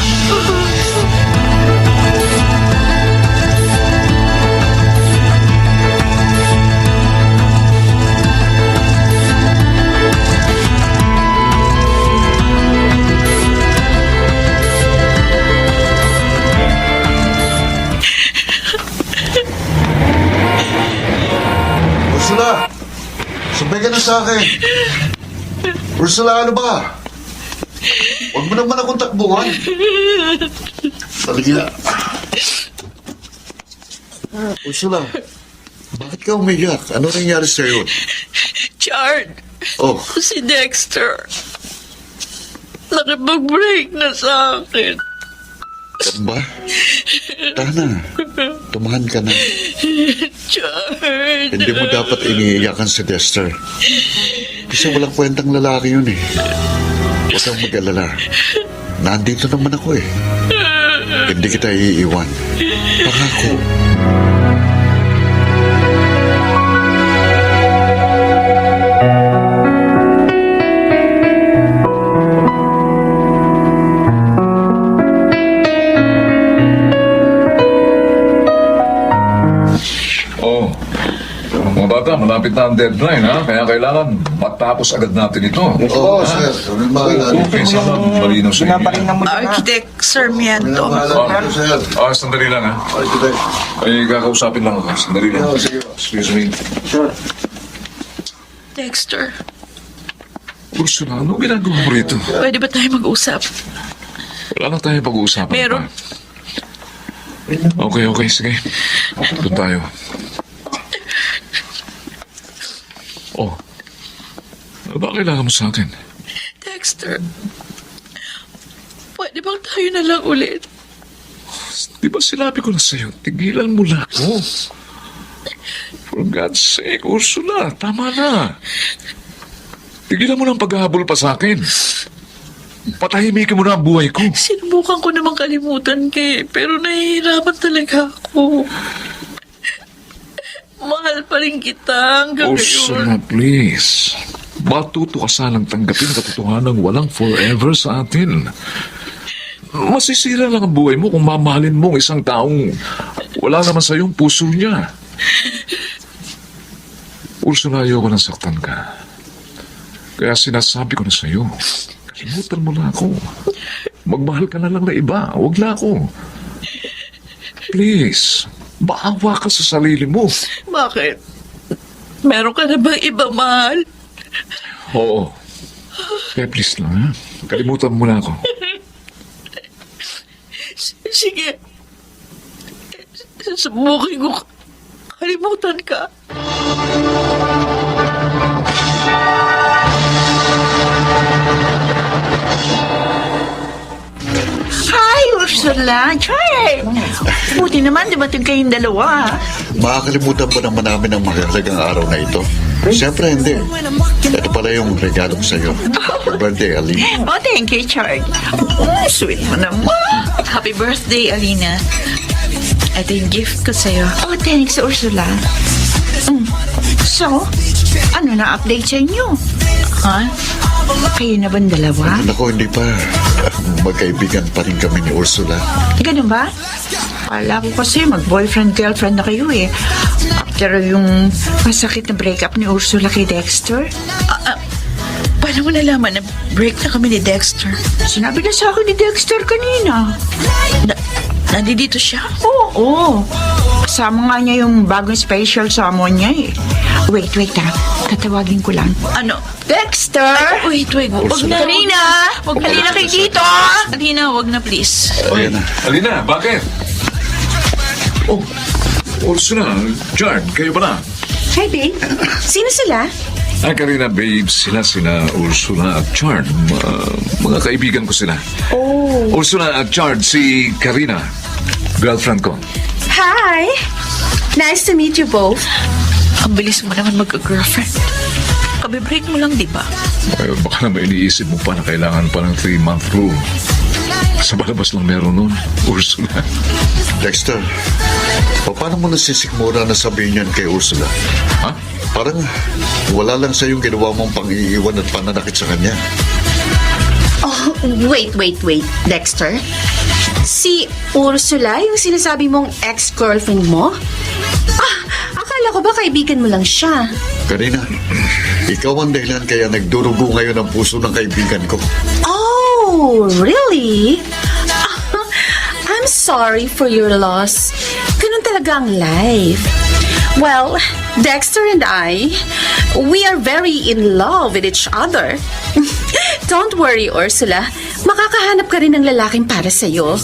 Ursula! Sabay ka na sa akin. Ursula, ano ba? Huwag mo naman akong takbuhan. Talaga. Ursula, bakit ka umiyak? Ano nangyari sa'yo? Chard. Oh, Si Dexter. Nakipag-break na sa akin. Ba? Tana, tumahan ka na. Chard. Hindi mo dapat iniiyakan si Dexter. Kasi walang kwentang lalaki yun eh. Huwag kang mag-alala. Nandito naman ako eh. Hindi kita iiwan. Pangako. Oh, mga bata, malapit na ang deadline, ha? Kaya kailangan matapos agad natin ito. Oo, sir. Okay, sana malinaw sa inyo. Architect Sarmiento. Sandali lang, ha? Ay, kakausapin lang ako. Sandali lang. Excuse me. Dexter, Ursula, anong ginagawa mo rito? pwede ba tayo mag-usap? Wala na tayo pag-uusapan Meron. pa. Okay, sige. Doon tayo. Oh. Ano ba kailangan mo sa akin? Dexter, pwede bang tayo na lang ulit? Di ba sinabi ko na sa'yo, tigilan mo na ako. For God's sake, Ursula, tama na. Tigilan mo ng paghahabol pa sa akin. Patahimikin mo na ang buhay ko. Sinubukan ko namang kalimutan kay, pero nahihirapan talaga ako. Mahal pa rin kita hanggang Ursula, ngayon. please. Matuto ka sanang tanggapin katotohanan ng walang forever sa atin. Masisira lang ang buhay mo kung mamahalin mo ang isang taong wala naman sa iyong puso niya. Ursula, ayoko nang saktan ka. Kaya sinasabi ko na sa iyo, kalimutan mo na ako. Magmahal ka na lang na iba. Huwag na ako. Please, maawa ka sa sarili mo. Bakit? Meron ka na bang iba, mahal? Oo. Kaya please lang, ha? Kalimutan mo na ako. Sige. Subukin ko. Kalimutan ka. Hi, Ursula. Chard. Buti naman, dumating kayong dalawa. Makakalimutan ba naman namin ang mahalagang araw na ito? Siyempre hindi. Ito pala yung regalo ko sa'yo. Happy birthday, Aline. Oh, thank you, Chard. Oh, sweet mo naman. Happy birthday, Alina. Ito yung gift ko sa'yo. Oh, thanks, Ursula. So, ano na update sa inyo? Ha? Kayo na bang dalawa? Naku, hindi pa. Magkaibigan pa rin kami ni Ursula. Ganun ba? Kala ko kasi mag-boyfriend-girlfriend na kayo eh. After yung masakit na breakup ni Ursula kay Dexter. Paano mo nalaman na break na kami ni Dexter? Sinabi na sa akin ni Dexter kanina. Nandito siya? Oo. Kasama nga niya yung bagong special summon niya eh. Wait ha. Tatawagin ko lang. Ano? Dexter! Wait. Wag na. Karina! Halina kayo dito! Alina, wag na please. Ayan na. Alina, bakit? Oh, Ursula, Chard, kayo ba na? Hi, babe. Sino sila? Karina, babe, sila Ursula at Chard. Mga kaibigan ko sila. Oh. Ursula at Chard, si Karina, girlfriend ko. Hi. Nice to meet you both. Ang bilis mo naman magka-girlfriend. Kabe-break mo lang, di ba? Ay, baka naman iniisip mo pa na kailangan pa ng 3-month rule. Sa balabas lang meron nun, Ursula. Dexter, paano mo nasisikmura na sabihin yan kay Ursula? Ha? Parang wala lang sa yung ginawa mong pang-iiwan at pananakit sa kanya. Oh, wait, Dexter? Si Ursula, yung sinasabi mong ex-girlfriend mo? Akala ko ba kaibigan mo lang siya? Karina, ikaw ang dahilan kaya nagdurugo ngayon ang puso ng kaibigan ko. Oh, really? I'm sorry for your loss. Ganun talaga ang life. Well, Dexter and I, we are very in love with each other. Don't worry, Ursula. Makakahanap ka rin ng lalaking para sa'yo.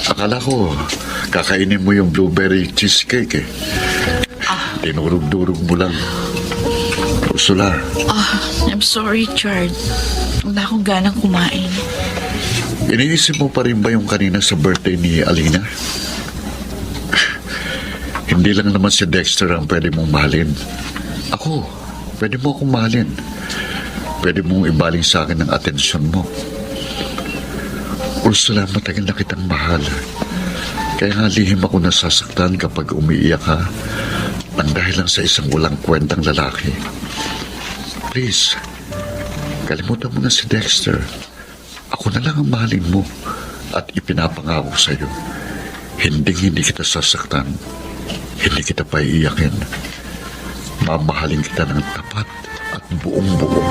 Akala ko, kakainin mo yung blueberry cheesecake eh. Dinurog-durog mo lang. Ursula, I'm sorry, Chard. Wala akong ganang kumain. Iniisip mo pa rin ba yung kanina sa birthday ni Alina? Hindi lang naman si Dexter ang pwede mong mahalin. Ako, pwede mo akong mahalin. Pwede mong ibaling sa akin ang atensyon mo. Ursula, matagal na kitang mahal. Kaya nga lihim ako nasasaktan kapag umiiyak ka nang dahil lang sa isang walang kwentang lalaki. Please, kalimutan mo na si Dexter. Ako na lang ang mahalin mo at ipinapangako sa iyo. Hindi kita sasaktan. Hindi kita paiiyakin. Mamahalin kita ng tapat at buong-buo.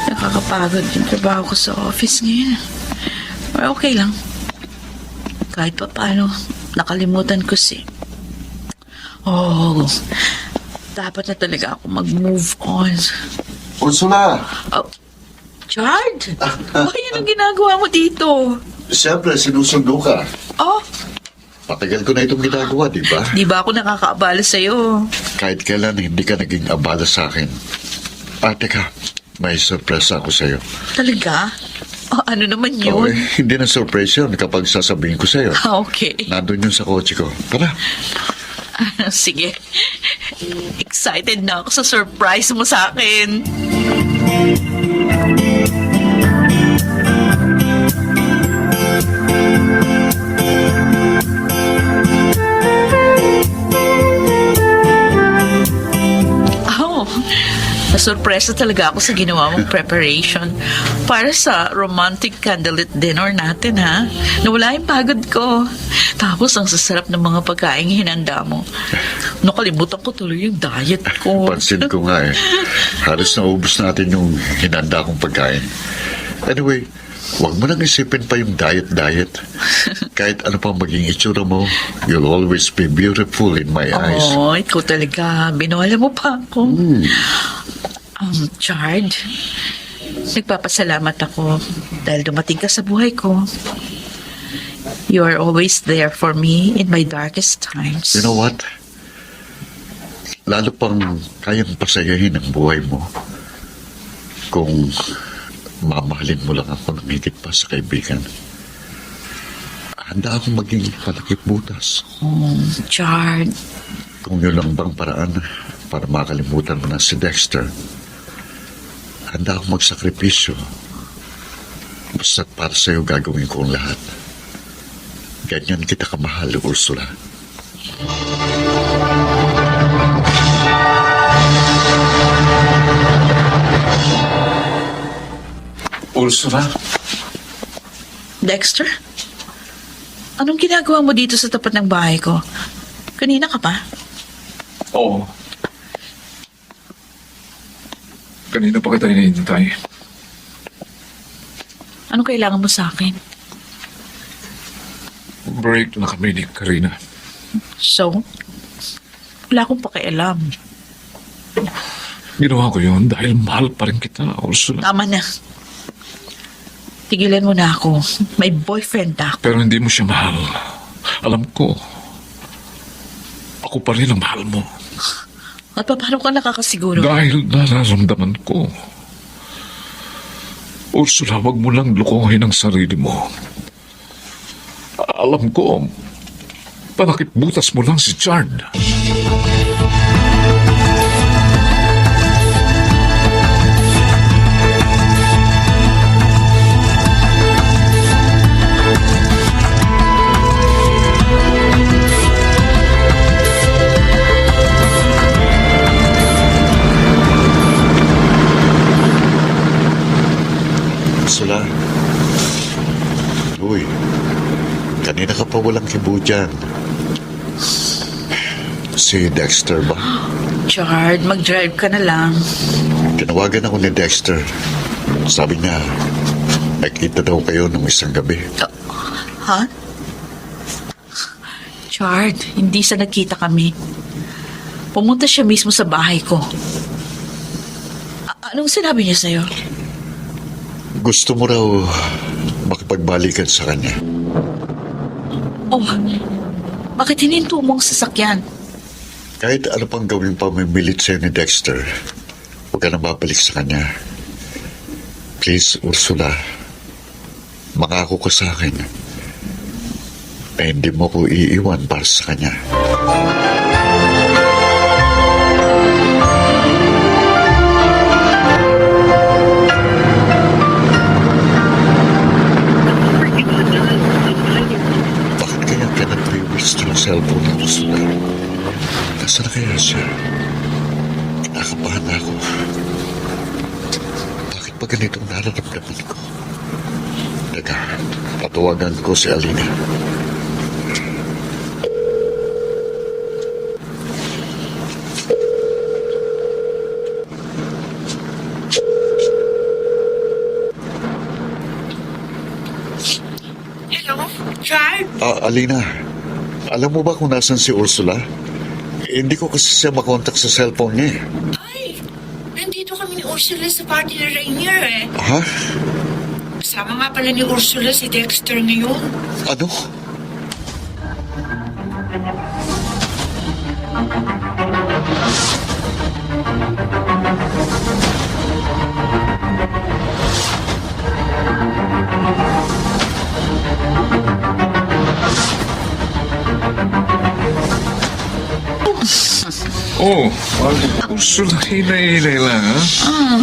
Nakakapagod yung trabaho ko sa office ngayon. Pero okay lang. Kahit pa paano, nakalimutan ko dapat na talaga ako mag-move on. Ursula! Oh, Chard? Yan ang ginagawa mo dito? Siyempre, sinusundo ka. Oh, Patagal ko na itong ginagawa, di ba? di ba ako nakakaabala sa'yo? Kahit kailan hindi ka naging abala sa akin. Teka, may surprise ako sa'yo. Talaga? Ano naman Oo, yun? hindi na surprise yun kapag sasabihin ko sa'yo. Okay. Nandun yun sa kotse ko. Tara. Sige. Excited na ako sa surprise mo sa akin. Oh, nasurpresa talaga ako sa ginawa mong preparation para sa romantic candlelit dinner natin, ha? Nawala yung pagod ko. Tapos, ang sasarap ng mga pagkain hinanda mo. Nakalimutan ko tuloy yung diet ko. Pansin ko nga eh. Halos naubos natin yung hinanda kong pagkain. Anyway, huwag mo nang isipin pa yung diet. Kahit ano pang maging itsura mo, you'll always be beautiful in my eyes. Oh, ikaw talaga. Binola mo pa ako. Chard, nagpapasalamat ako dahil dumating ka sa buhay ko. You are always there for me in my darkest times. You know what? Lalo pang kayang pasayahin ang buhay mo kung mamahalin mo lang ako ng higit pa sa kaibigan. Handa akong maging palakip butas. Oh, Chard. Kung yun lang bang paraan para makalimutan mo na si Dexter, handa akong magsakripisyo. Basta't para sa'yo gagawin ko ang lahat. Ganyan kita kamahal, Ursula. Ursula? Dexter? Anong ginagawa mo dito sa tapat ng bahay ko? Kanina ka pa? Oo. Kanina pa kita hinihintay. Anong kailangan mo sa akin? Break na kami ni Karina. So? Wala akong pakialam. Ginawa ko yun dahil mahal pa rin kita, Ursula. Tama na. Tigilan mo na ako. May boyfriend na ako. Pero hindi mo siya mahal. Alam ko. Ako pa rin ang mahal mo. At paano ka nakakasiguro? Dahil nararamdaman ko. Ursula, wag mo lang lukuhin ang sarili mo. Alam ko, panakip butas mo lang si Chard. Ursula. Uy, kanina ka pa walang kibo dyan. Si Dexter ba? Chard, mag-drive ka na lang. Tinawagan ako ni Dexter. Sabi niya, nakita daw kayo nung isang gabi. Ha? Chard, hindi sa nagkita kami. Pumunta siya mismo sa bahay ko. Anong sinabi niya sa'yo? Gusto mo raw makipagbalikan sa kanya. Oh, bakit hininto mo ang sasakyan? Kahit ano pang gawing pamimilit sa'yo ni Dexter, huwag ka na babalik sa kanya. Please, Ursula, mangako ka sa akin na hindi mo ko iiwan para sa kanya. Bakit kaya pinag-reverse ng cellphone ng Ursula? Nasaan na kaya siya? Kinakabahan na ako. Bakit pa ganitong nararamdaman ko? Teka, patawagan ko si Alina. Hello, Chard? Alina, alam mo ba kung nasan si Ursula? Hindi ko kasi siya makontak sa cellphone niya. Ay, nandito kami ni Ursula sa party ni Rainier eh. Ha? Kasama nga pala ni Ursula si Dexter ngayon. Ano? Oh, Ursula, hinay-hinay lang, ha?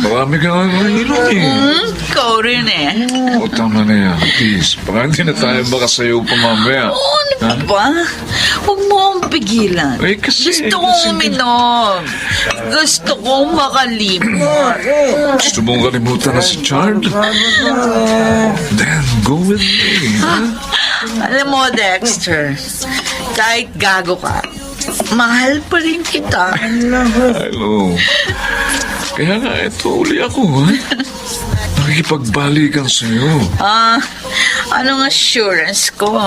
Marami ka lang nailan eh. Ikaw rin eh. O, tama na yan. Please, baka hindi na tayo makasayaw pa mamaya. Ano ba? Huwag mo akong pigilan. Eh, kasi- Gusto kong uminom. Gusto kong makalimot. Gusto mong kalimutan na si Chard? Then, go with me, ha? Alam mo, Dexter, kahit gago ka, mahal pa rin kita. Hello. Kaya nga, ito uli ako, ha? Nakikipagbalikan sa'yo. Anong assurance ko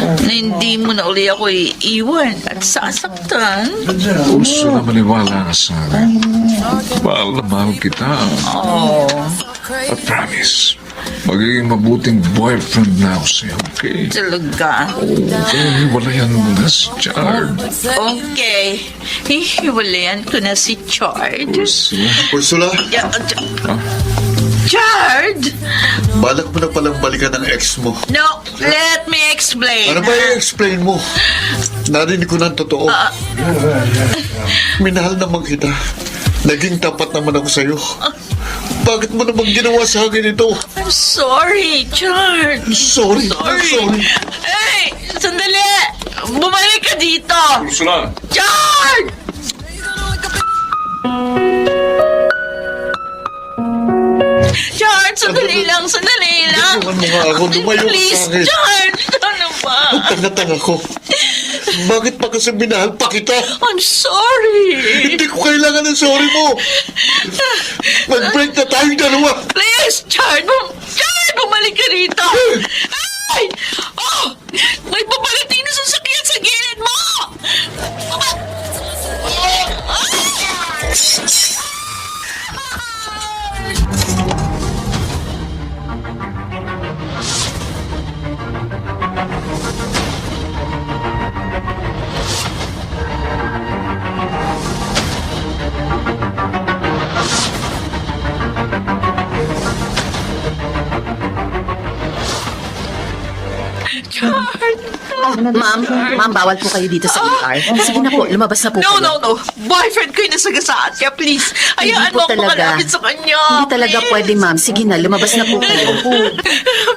na hindi mo na uli ako iiwan at sasaktan? Ursula, maniwala ka sa akin. Mahal na mahal kita. Oh, At promise, magiging mabuting boyfriend na ako sa'yo, okay? talaga. Pero hiwalayan mo na si Chard. Okay, hihiwalayan ko na si Chard. Ursula. Ursula, Chard! balak mo na palang balikan ng ex mo. No, let me explain. Ano ba i-explain mo? Narinig ko ng totoo. Minahal naman kita. Naging tapat naman ako sa'yo. Bakit mo naman ginawa sa akin ito? I'm sorry, Chard. Sorry, I'm sorry. Hey, sandali! Bumalik ka dito! Ursula! Chard! Chard, sandali lang, sandali lang. Tulungan mo nga ako, lumayo ka Please, sa akin. Chard, ano ba? Tanga-tanga ko. Bakit pa kasi minahal pa kita? I'm sorry. Hindi ko kailangan ng sorry mo. Mag-break na tayong dalawa. Please, Chard, bumalik ka rito. Ay! Oh! May babarating na sasakyan sa gilid mo! Ma'am, bawal po kayo dito sa ER. Sige na po, lumabas na po kayo. No. Boyfriend ko yung nasagasaan. Kaya please, hayaan po mo ako talaga. malapit sa kanya. Hindi talaga Please. pwede, ma'am. Sige na, lumabas na po kayo.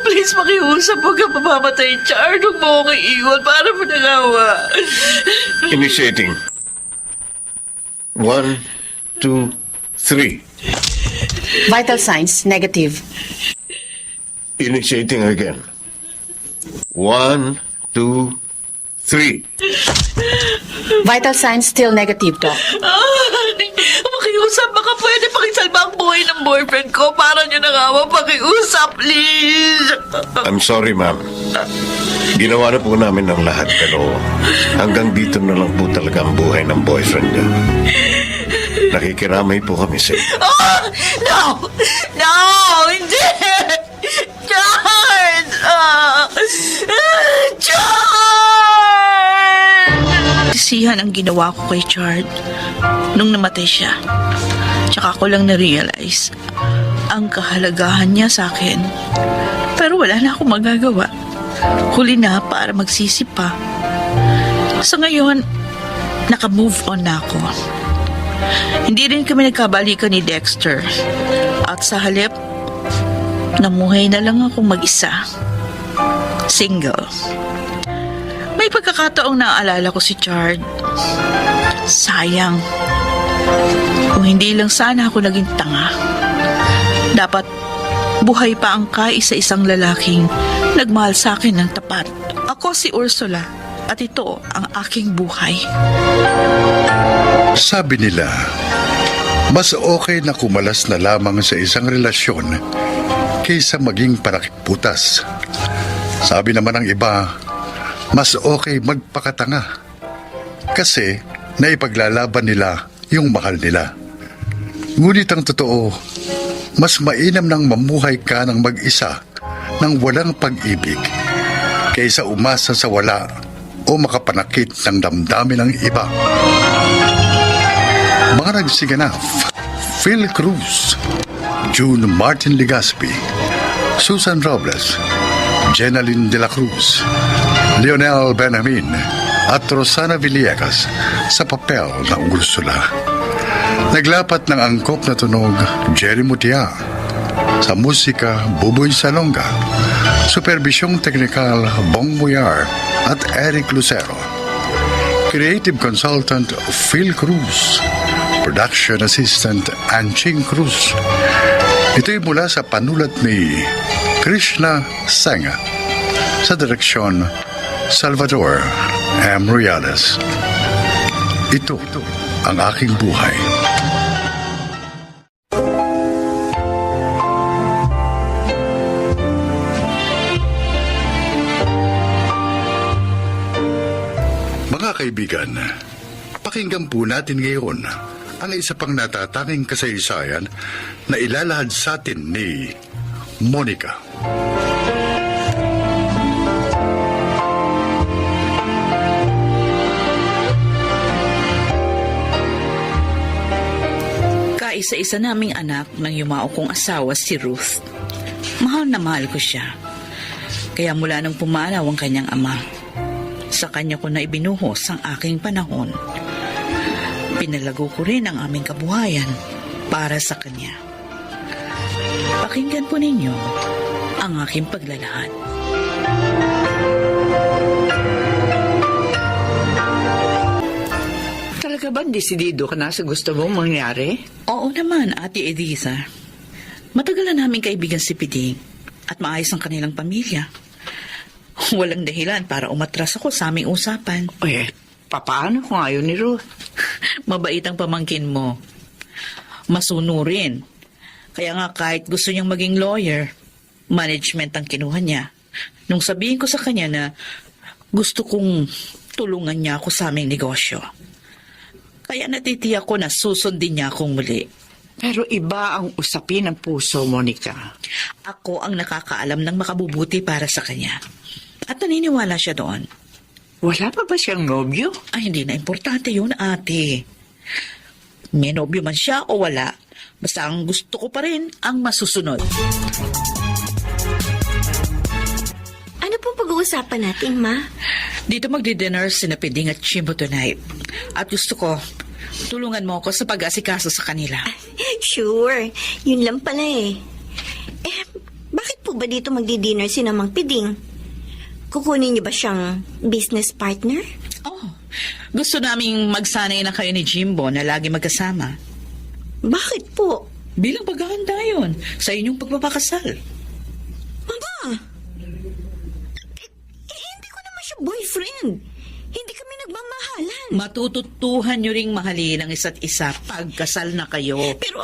Please, makiusap. Huwag ka mamamatay, Chard. Huwag mo ako iiwan para mo nangawa. Initiating. 1, 2, 3. Vital signs, negative. Initiating again. 1, 2, 3. Vital signs, still negative, Doc. Makiusap. Baka pwede pakisalba ang buhay ng boyfriend ko. Para nyo nangawa. Pakiusap, please. I'm sorry, ma'am. Ginawa na po namin ang lahat, pero hanggang dito na lang po talaga ang buhay ng boyfriend niya. Nakikiramay po kami sa inyo. No! Hindi! Chard! kasaksihan ang ginawa ko kay Chard nung namatay siya. Tsaka ko lang na-realize ang kahalagahan niya sa akin. Pero wala na akong magagawa. Huli na para magsisi pa. Sa ngayon, naka-move on na ako. Hindi rin kami nagkabalikan ni Dexter. At sa halip, namuhay na lang akong mag-isa. Single. May pagkakataong naaalala ko si Chard. Sayang. Kung hindi lang sana ako naging tanga. Dapat buhay pa ang kaisa-isang lalaking nagmahal sa akin ng tapat. Ako si Ursula at ito ang aking buhay. Sabi nila, mas okay na kumalas na lamang sa isang relasyon kaysa maging parakiputas. Sabi naman ng iba, mas okay magpakatanga kasi naipaglalaban nila yung mahal nila. Ngunit ang totoo, mas mainam nang mamuhay ka ng mag-isa ng walang pag-ibig kaysa umasa sa wala o makapanakit ng damdamin ng iba. Mga nagsiganap, Phil Cruz, June Martin Legaspi, Susan Robles, Jenaline de la Cruz, Leonel Benjamin at Rosana Villegas sa papel na Ursula. Naglapat ng angkop na tunog Jerry Mutia. Sa musika Buboy Salonga. Supervisyong teknikal Bong Muyar at Eric Lucero. Creative consultant Phil Cruz. Production assistant Anching Cruz. Ito'y mula sa panulat ni Krishna Senga. Sa direksyon Salvador M. Riales. Ito ang aking buhay. Mga kaibigan, pakinggan po natin ngayon ang isa pang natatanging kasaysayan na ilalahad sa atin ni Monica. Kaisa-isa naming anak ng yumao kong asawa si Ruth. Mahal na mahal ko siya. Kaya mula nang pumanaw ang kanyang ama, sa kanya ko na ibinuhos ang aking panahon. Pinalago ko rin ang aming kabuhayan para sa kanya. Pakinggan po ninyo ang aking paglalahad. Talaga ba desidido ka na sa gusto mong mangyari? Oo naman, Ate Editha. Matagal na namin kaibigan si Piding at maayos ang kanilang pamilya. Walang dahilan para umatras ako sa aming usapan. Papaano kung ayaw ni Ruth? Mabait ang pamangkin mo. Masunurin. Kaya nga kahit gusto niyang maging lawyer, management ang kinuha niya. Nung sabihin ko sa kanya na gusto kong tulungan niya ako sa aming negosyo. Kaya natitiyak ko na susundin niya akong muli. Pero iba ang usapin ng puso, Monica. Ako ang nakakaalam ng makabubuti para sa kanya. At naniniwala siya doon. Wala pa ba siyang nobyo? Ay, hindi na importante yun, ate. May nobyo man siya o wala. Basta ang gusto ko pa rin ang masusunod. Ano pong pag-uusapan natin, Ma? Dito magdi-dinner si Napiding at Chimbo tonight. At gusto ko, tulungan mo ako sa pag-asikaso sa kanila. Sure. Yun lang pala eh. Bakit po ba dito magdi-dinner si Namang Piding? Kukunin niyo ba siyang business partner? Oh, gusto naming magsanay na kayo ni Jimbo na lagi magkasama. Bakit po? Bilang paghahanda yun sa inyong pagpapakasal. Mama! Hindi ko naman siya boyfriend. Hindi kami nagmamahalan. Matututuhan nyo ring mahalin ang isa't isa pagkasal na kayo. Pero,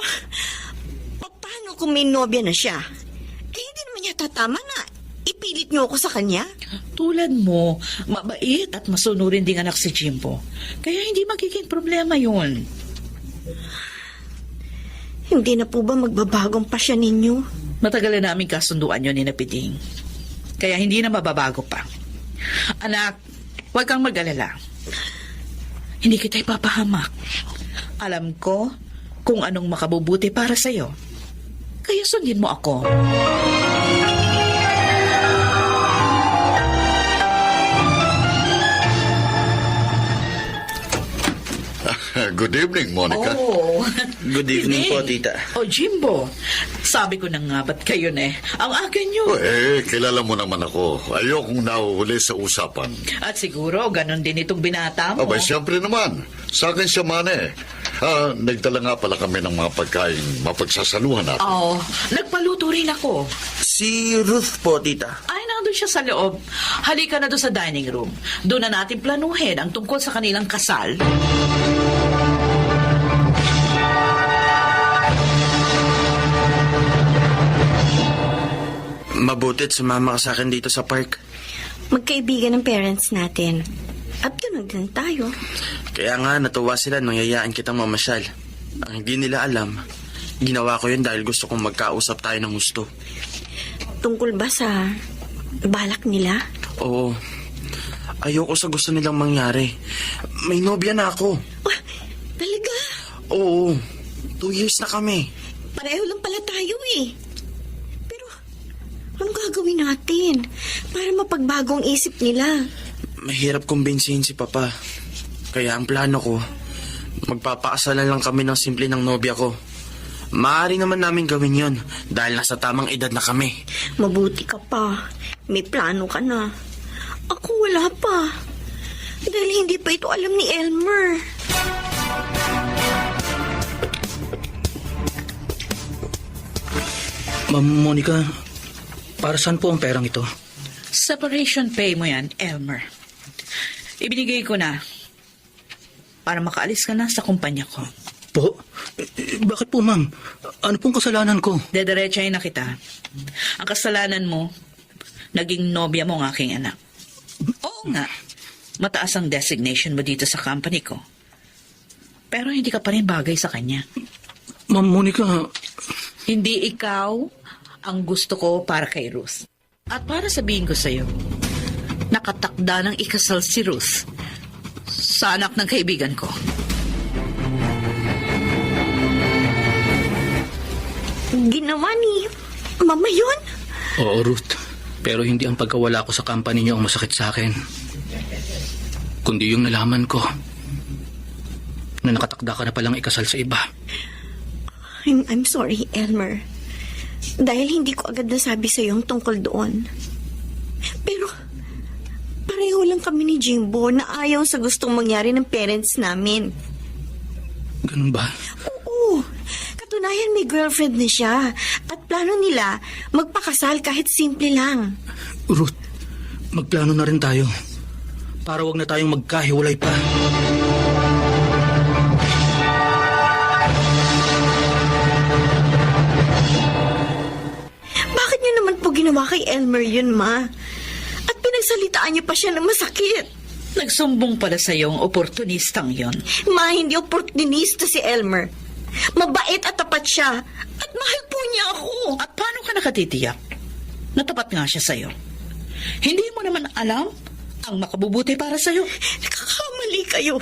paano kung may nobya na siya? Hindi naman niya tatama na ipilit niyo ako sa kanya? Tulad mo, mabait at masunurin ding anak si Jimbo. Kaya hindi magiging problema yun. Hindi na po ba magbabagong pasya ninyo? Matagal na namin kasunduan yun ni Napiding. Kaya hindi na mababago pa. Anak, huwag kang mag-alala. Hindi kita ipapahamak. Alam ko kung anong makabubuti para sa'yo. Kaya sundin mo ako. Good evening, Monica. Oh. Good evening po, tita. Oh, Jimbo. Sabi ko na nga, ba't kayo na ang aga nyo? Kilala mo naman ako. Ayokong nahuhuli sa usapan. At siguro, ganon din itong binata mo. Abay, siyempre naman. Sa akin siya man eh. Nagdala nga pala kami ng mga pagkain mapagsasaluhan natin. Oo, nagpaluto rin ako. Si Ruth po, tita. Ay, nandun siya sa loob. Halika na doon sa dining room. Doon na natin planuhin ang tungkol sa kanilang kasal. Mabutit sumama ka sa akin dito sa park. Magkaibigan ng parents natin. At ganun din tayo. Kaya nga natuwa sila nung yayaan kitang mamasyal. Ang hindi nila alam, ginawa ko yun dahil gusto kong magkausap tayo ng gusto. Tungkol ba sa balak nila? Oo. Ayoko sa gusto nilang mangyari. May nobya na ako. Talaga? Oo. 2 years na kami. Pareho lang pala tayo eh. Pero, anong gagawin natin para mapagbago ang isip nila? Mahirap kumbinsihin si Papa. Kaya ang plano ko, magpapakasalan lang kami ng simple ng nobya ko. Maaari naman namin gawin yon dahil nasa tamang edad na kami. Mabuti ka pa. May plano ka na. Ako wala pa. Dahil hindi pa ito alam ni Elmer. Ma'am Monica, para saan po ang perang ito? Separation pay mo yan, Elmer. Ibinigay ko na para makaalis ka na sa kumpanya ko. Po? Bakit po, ma'am? Ano pong kasalanan ko? Dederechahin na kita. Ang kasalanan mo, naging nobya mo ang aking anak. Oo nga, mataas ang designation mo dito sa company ko. Pero hindi ka pa rin bagay sa kanya. Ma'am Monica... Hindi ikaw ang gusto ko para kay Ruth. At para sabihin ko sa'yo, nakatakda ng ikasal si Ruth sa anak ng kaibigan ko. Ginawa ni Mama yun? Oo, Ruth. Pero hindi ang pagkawala ko sa company niyo ang masakit sa akin. Kundi yung nalaman ko na nakatakda ka na palang ikasal sa iba. I'm sorry, Elmer. Dahil hindi ko agad nasabi sa'yo ang tungkol doon. Pero, pareho lang kami ni Jimbo na ayaw sa gustong mangyari ng parents namin. Ganun ba? Oo. Katunayan may girlfriend na siya. At plano nila magpakasal kahit simple lang. Ruth, magplano na rin tayo. Para wag na tayong magkahiwalay pa. Bakit niyo naman po ginawa kay Elmer yun, Ma? At pinagsalitaan niyo pa siya ng masakit. Nagsumbong pala sa yung oportunistang yon. Ma, hindi oportunista si Elmer. Mabait at tapat siya. At mahal po niya ako. At paano ka nakatitiyak? Natapat nga siya sa'yo. Hindi mo naman alam ang makabubuti para sa'yo. Nakakamali kayo.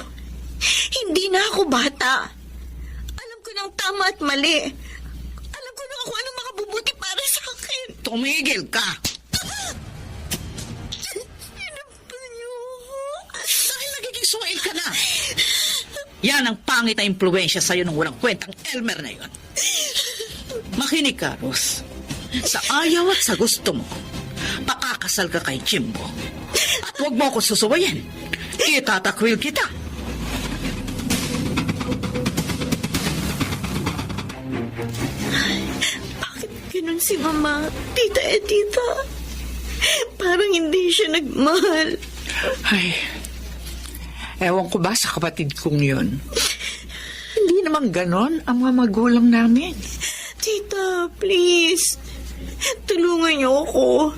Hindi na ako bata. Alam ko ng tama at mali. Alam ko na kung ano makabubuti para sa akin. Tumigil ka! Sinampal niyo ako. Dahil nagiging suwail ka na. Yan ang pangit na impluensya sa'yo ng walang kwentang Elmer na yon. Makinig ka, Rose. Sa ayaw at sa gusto mo, pakakasal ka kay Jimbo. At huwag mo ako susuwayin. Itatakwil kita. Bakit ganun si Mama? Tita Edita. Parang hindi siya nagmahal. Ay, ewan ko ba sa kapatid kong yun? Hindi naman ganon ang mga magulang namin. Tita, please. Tulungan niyo ako.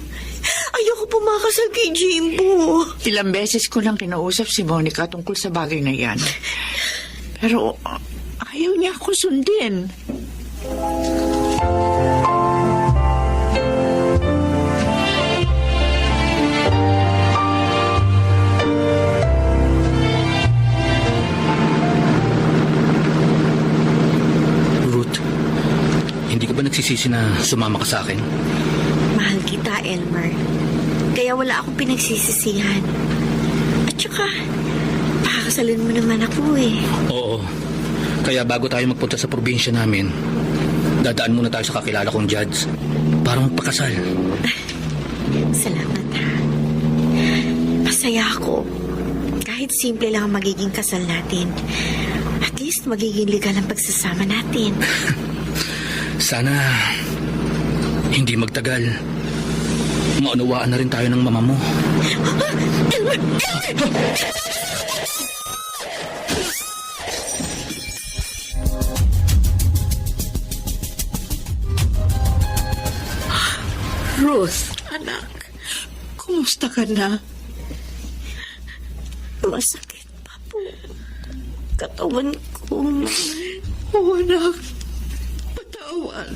Ayoko pumakasal kay Jimbo. Ilang beses ko lang kinausap si Monica tungkol sa bagay na yan. Pero ayaw niya ako sundin. nagsisisi na sumama ka sa akin? Mahal kita, Elmer. Kaya wala akong pinagsisisihan. At saka, pakakasalan mo naman ako eh. Oo. Kaya bago tayo magpunta sa probinsya namin, dadaan muna tayo sa kakilala kong judge para magpakasal. Salamat ha. Masaya ako. Kahit simple lang ang magiging kasal natin. At least magiging legal ang pagsasama natin. Sana hindi magtagal. Maunawaan na rin tayo ng mama mo. Ruth, anak, kumusta ka na? Masakit pa po. Katawan ko. Oo, anak. Patawan.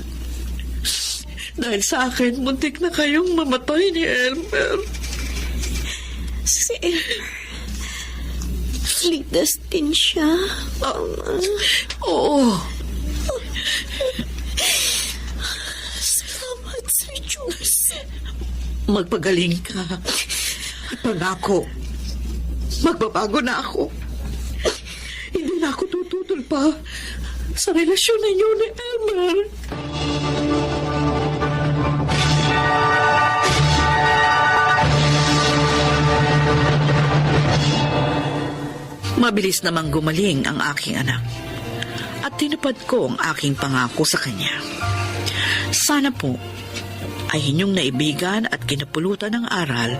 Dahil sa akin, muntik na kayong mamatay ni Elmer. Si Elmer. Ligtas din siya. Oo. Salamat sa Diyos. Magpagaling ka. At pangako, magbabago na ako. Hindi na ako tututol pa sa relasyon ninyo ni Elmer. Mabilis namang gumaling ang aking anak at tinupad ko ang aking pangako sa kanya. Sana po ay inyong naibigan at kinapulutan ng aral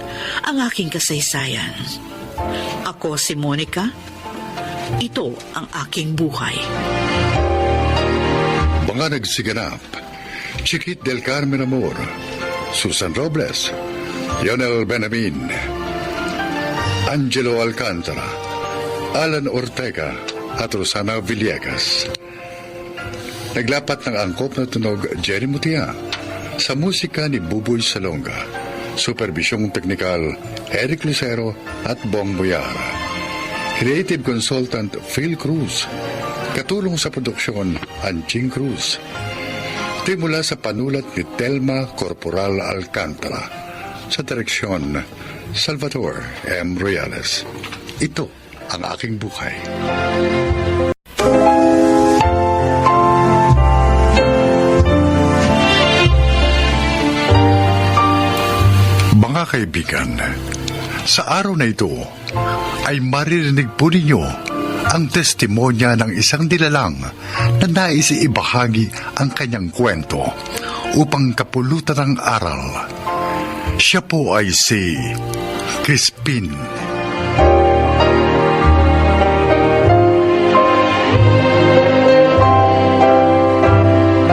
ang aking kasaysayan. Ako si Monica. Ito ang aking buhay. Mga nagsiganap, Chiquit del Carmen Amor, Susan Robles, Lionel Benamin, Angelo Alcantara, Alan Ortega at Rosana Villegas. Naglapat ng angkop na tunog Jerry Mutia, sa musika ni Buboy Salonga, supervisyong teknikal Eric Lucero at Bong Boyar. Creative consultant Phil Cruz, katulong sa produksyon Anching Cruz. Ito mula sa panulat ni Telma Corporal Alcantara, sa direksyon Salvador M. Royales. Ito ang aking buhay. Mga kaibigan, sa araw na ito ay maririnig po ninyo ang testimonya ng isang nilalang na nais ibahagi ang kanyang kwento upang kapulutan ng aral. Siya po ay si Crispin.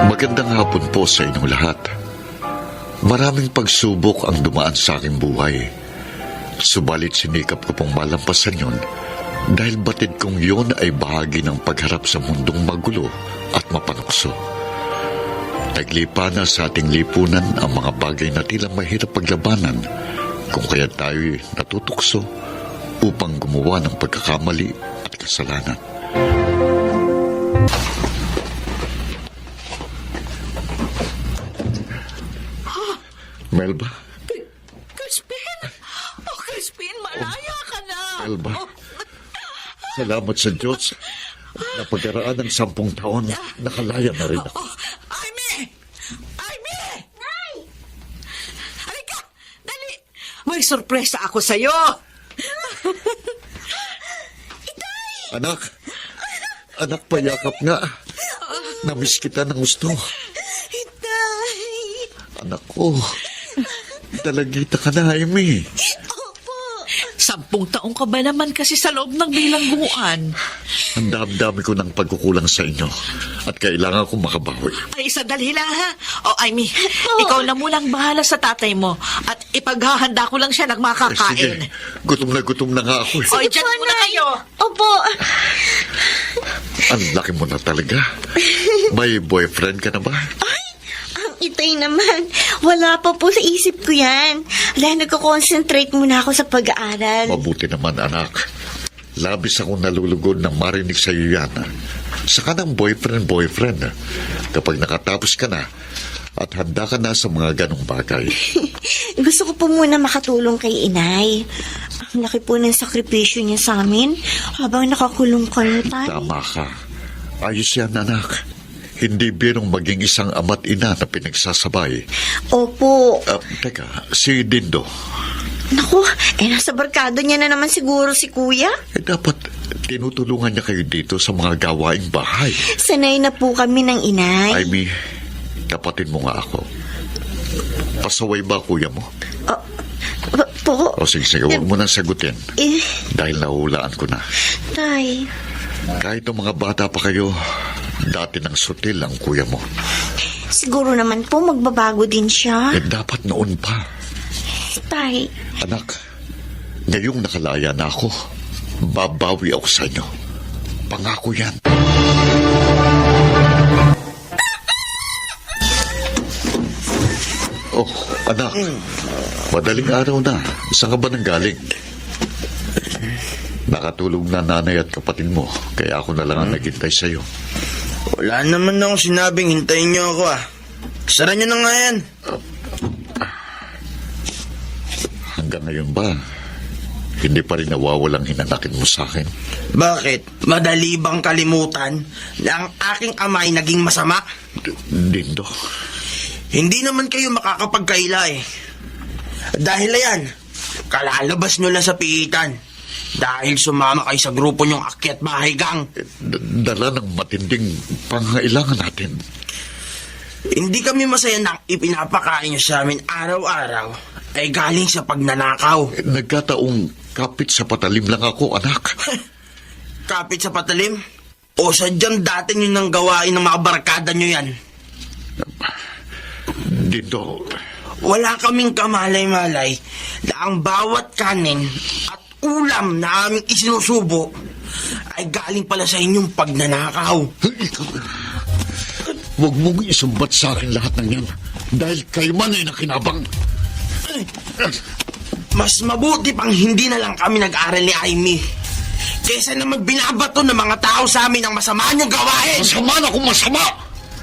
Magandang hapon po sa inyong lahat. Maraming pagsubok ang dumaan sa aking buhay. Subalit sinikap ko pong malampasan yon dahil batid kong yon ay bahagi ng pagharap sa mundong magulo at mapanukso. Naglipa na sa ating lipunan ang mga bagay na tila mahirap paglabanan kung kaya tayo'y natutukso upang gumawa ng pagkakamali at kasalanan. Melba? Crispin! Oh, Crispin, malaya ka na! Melba? Salamat sa Diyos. Napagkaraan ng 10 taon, nakalaya na rin ako. Aimee! Aimee! Nay! Halika! Dali! May sorpresa ako sa'yo! Anak! Anak, payakap nga. Namiss kita ng gusto. Anak ko, dalagita ka na, Amy. 10 taong ka ba naman kasi sa loob ng bilangguan? Ang dami-dami ko ng pagkukulang sa inyo at kailangan ko makabawi. Ay, sandali lang ha. O, Amy, ikaw na munang bahala sa tatay mo at ipaghahanda ko lang siya ng makakain. Sige, gutom na nga ako. O, dyan muna kayo. Opo. Ang laki mo na talaga. May boyfriend ka na ba? Itay naman. Wala pa po sa isip ko yan. Dahil nagko-concentrate muna ako sa pag-aaral. Mabuti naman, anak. Labis akong nalulugod nang marinig sa iyo yan. Saka ng boyfriend. kapag nakatapos ka na at handa ka na sa mga ganong bagay. Gusto ko po muna makatulong kay inay. Ang laki po ng sakripisyo niya sa amin habang nakakulong kayo, tay. Tama ka. Ayos yan, anak. Hindi birong maging isang ama't ina na pinagsasabay. Opo. Teka, si Dindo. Naku, nasa barkado niya na naman siguro si kuya. Dapat tinutulungan niya kayo dito sa mga gawaing bahay. Sanay na po kami ng inay. Amy, tapatin mo nga ako. Pasaway ba kuya mo? Po? O sige, huwag mo nang sagutin. Dahil nahulaan ko na. Tay. Kahit ng mga bata pa kayo, dati nang sutil ang kuya mo. Siguro naman po magbabago din siya. Dapat noon pa. Tay. Anak, ngayong nakalaya na ako, babawi ako sa inyo. Pangako yan. Oh, anak, madaling araw na. Saan ka ba nanggaling? Nakatulog na nanay at kapatid mo, kaya ako na lang ang naghintay sa'yo. Wala naman akong sinabing hintayin niyo ako Sara niyo na nga yan. Hanggang ngayon ba, hindi pa rin nawawalang hinanakin mo sa akin? Bakit? Madali bang kalimutan na ang aking ama ay naging masama? Dindo. Hindi naman kayo makakapagkaila Dahil ayan, kalalabas nyo lang sa piitan. Dahil sumama kayo sa grupo nyong akyat bahay gang. Dala ng matinding pangailangan natin. Hindi kami masaya na ipinapakain nyo sa amin araw-araw ay galing sa pagnanakaw. Nagkataong kapit sa patalim lang ako, anak. Kapit sa patalim? O sadyang dati nyo nang gawain ng mga barkada nyo yan? Dito. Wala kaming kamalay-malay na ang bawat kanin at ulam na aming isinusubo ay galing pala sa inyong pagnanakaw. Huwag mong isumbat sa akin lahat ng yan dahil kayo man ay nakinabang. Mas mabuti pang hindi na lang kami nag-aral ni Amy kaysa na magbinabato ng mga tao sa amin ang masama niyong gawain. Masama na kung masama!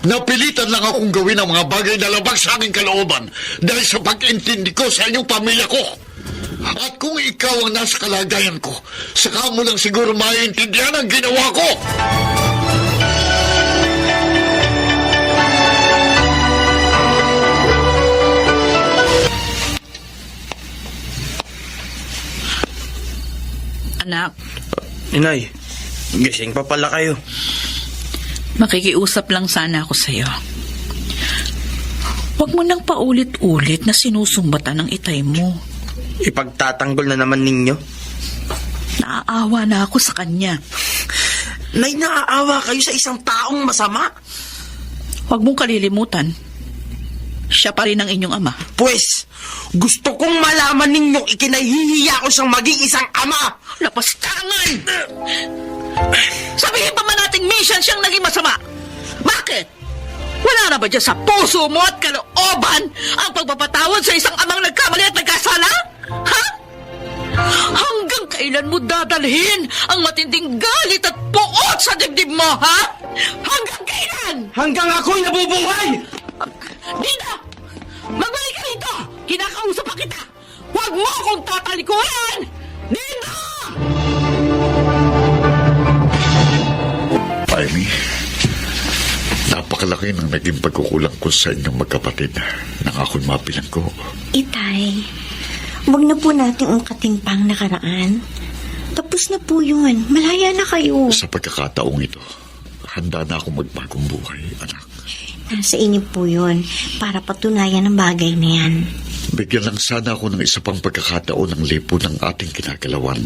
Napilitan lang akong gawin ang mga bagay na labag sa aking kalooban dahil sa pag-intindi ko sa inyong pamilya ko. At kung ikaw ang nasa kalagayan ko, saka mo lang siguro maiintindihan ang ginawa ko. Anak, Inay, gising pa pala kayo. makikiusap lang sana ako sa'yo. Huwag mo nang paulit-ulit na sinusumbatan ng itay mo. Ipagtatanggol na naman ninyo. Naaawa na ako sa kanya. Nay, naaawa kayo sa isang taong masama. Huwag mong kalilimutan. Siya pa rin ang inyong ama. Pues, gusto kong malaman ninyong ikinahihiya ko siyang maging isang ama. Lapastangan! Sabihin pa man nating mission siyang naging masama. Bakit? Wala na ba dyan sa puso mo at kalooban ang pagpapatawad sa isang amang nagkamali at nagkasala? Ha? Hanggang kailan mo dadalhin ang matinding galit at puot sa dibdib mo, ha? Hanggang kailan? Hanggang ako'y nabubuhay! Dina! Magbalik ka rito! Kinakausap pa kita! Huwag mo akong tatalikuran! Dina! Amy, napakalaki ng naging pagkukulang ko sa inyong magkapatid nang ako'y mapilang ko. Itay, huwag na po nating ungkating pang nakaraan. Tapos na po yun. Malaya na kayo. Sa pagkakataong ito, handa na akong magbagong buhay, anak. Nasa inyo po yun para patunayan ang bagay na yan. Bigyan lang sana ako ng isa pang pagkakataon ng lipo ng ating kinagalawan.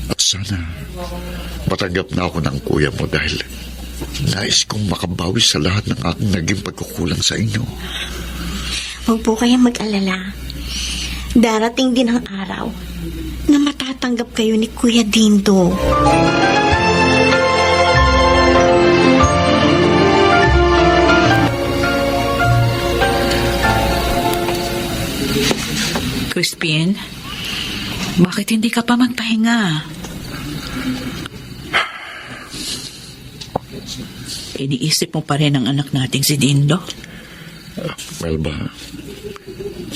At sana matanggap na ako ng kuya mo dahil nais kong makabawi sa lahat ng aking naging pagkukulang sa inyo. Huwag po kayong mag-alala. Darating din ang araw na matatanggap kayo ni Kuya Dindo. Crispin, bakit hindi ka pa magpahinga? iniisip mo pa rin ang anak nating si Dindo? Melba,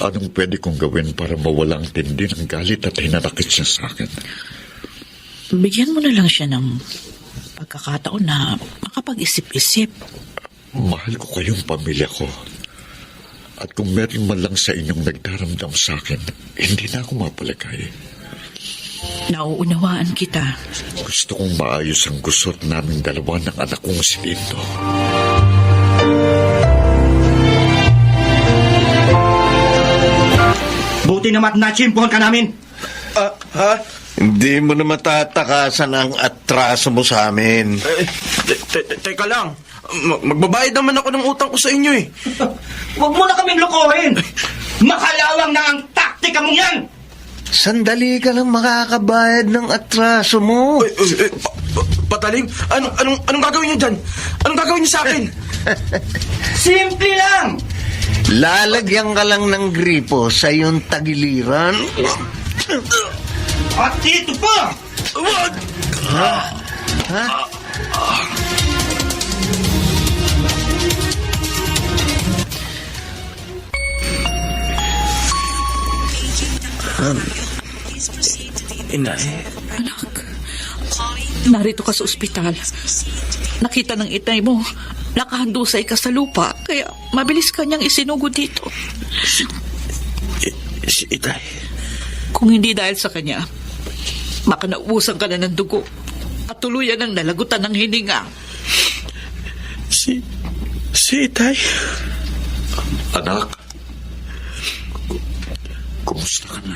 anong pwede kong gawin para mawala ang tindi ng galit at hinanakit siya sa akin? Bigyan mo na lang siya ng pagkakataon na makapag-isip-isip. Mahal ko kayong pamilya ko. At kung meron man lang sa inyong nagdaramdam sa akin, hindi na ako mapalagay. Nauunawaan kita. Gusto kong maayos ang gusot naming dalawa ng anak kong si Dindo. Buti naman na-chimpohan ka namin. Hindi mo na matatakasan ang atraso mo sa amin. Teka lang. Magbabayad naman ako ng utang ko sa inyo eh. Huwag mo na kaming lokohin. Makalawang na ang taktika mong yan. Sandali ka lang makakabayad ng atraso mo. Pataling, anong gagawin niyo dyan? Anong gagawin niyo sa akin? Simple lang. Lalagyan ka lang ng gripo sa iyong tagiliran. At dito pa. Wag! Inay. Anak, narito ka sa ospital. Nakita ng itay mo, nakahandusay ka sa lupa, kaya mabilis ka niyang isinugod dito. Si Itay. Kung hindi dahil sa kanya, baka naubusan ka na ng dugo at tuluyan ng nalagutan ng hininga. Si Itay. Anak, kumusta ka na?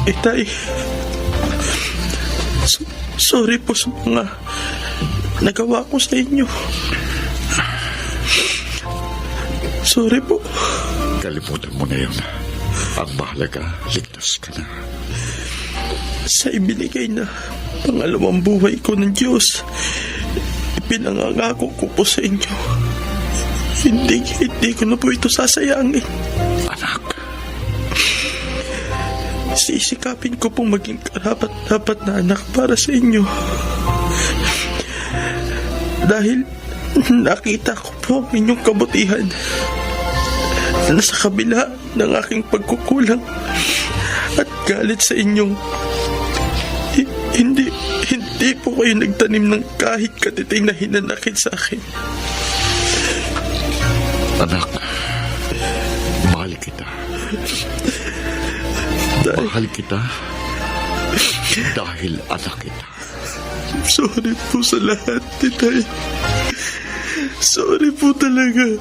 Itay. Sorry po sa mga nagawa ko sa inyo. Sorry po. Kalimutan mo na yun. Ang mahalaga, ligtas ka na. Sa ibinigay na pangalawang buhay ko ng Diyos, ipinangangako ko po sa inyo. Hindi ko na po ito sasayangin. Anak. Sisikapin ko pong maging karapat-dapat na anak para sa inyo. Dahil nakita ko po ang inyong kabutihan na sa kabila ng aking pagkukulang at galit sa inyong hindi po kayo nagtanim ng kahit katiting na hinanakit sa akin. Anak, mahal kita. Mahal kita dahil anak kita. Sorry po sa lahat, Titay. Sorry po talaga.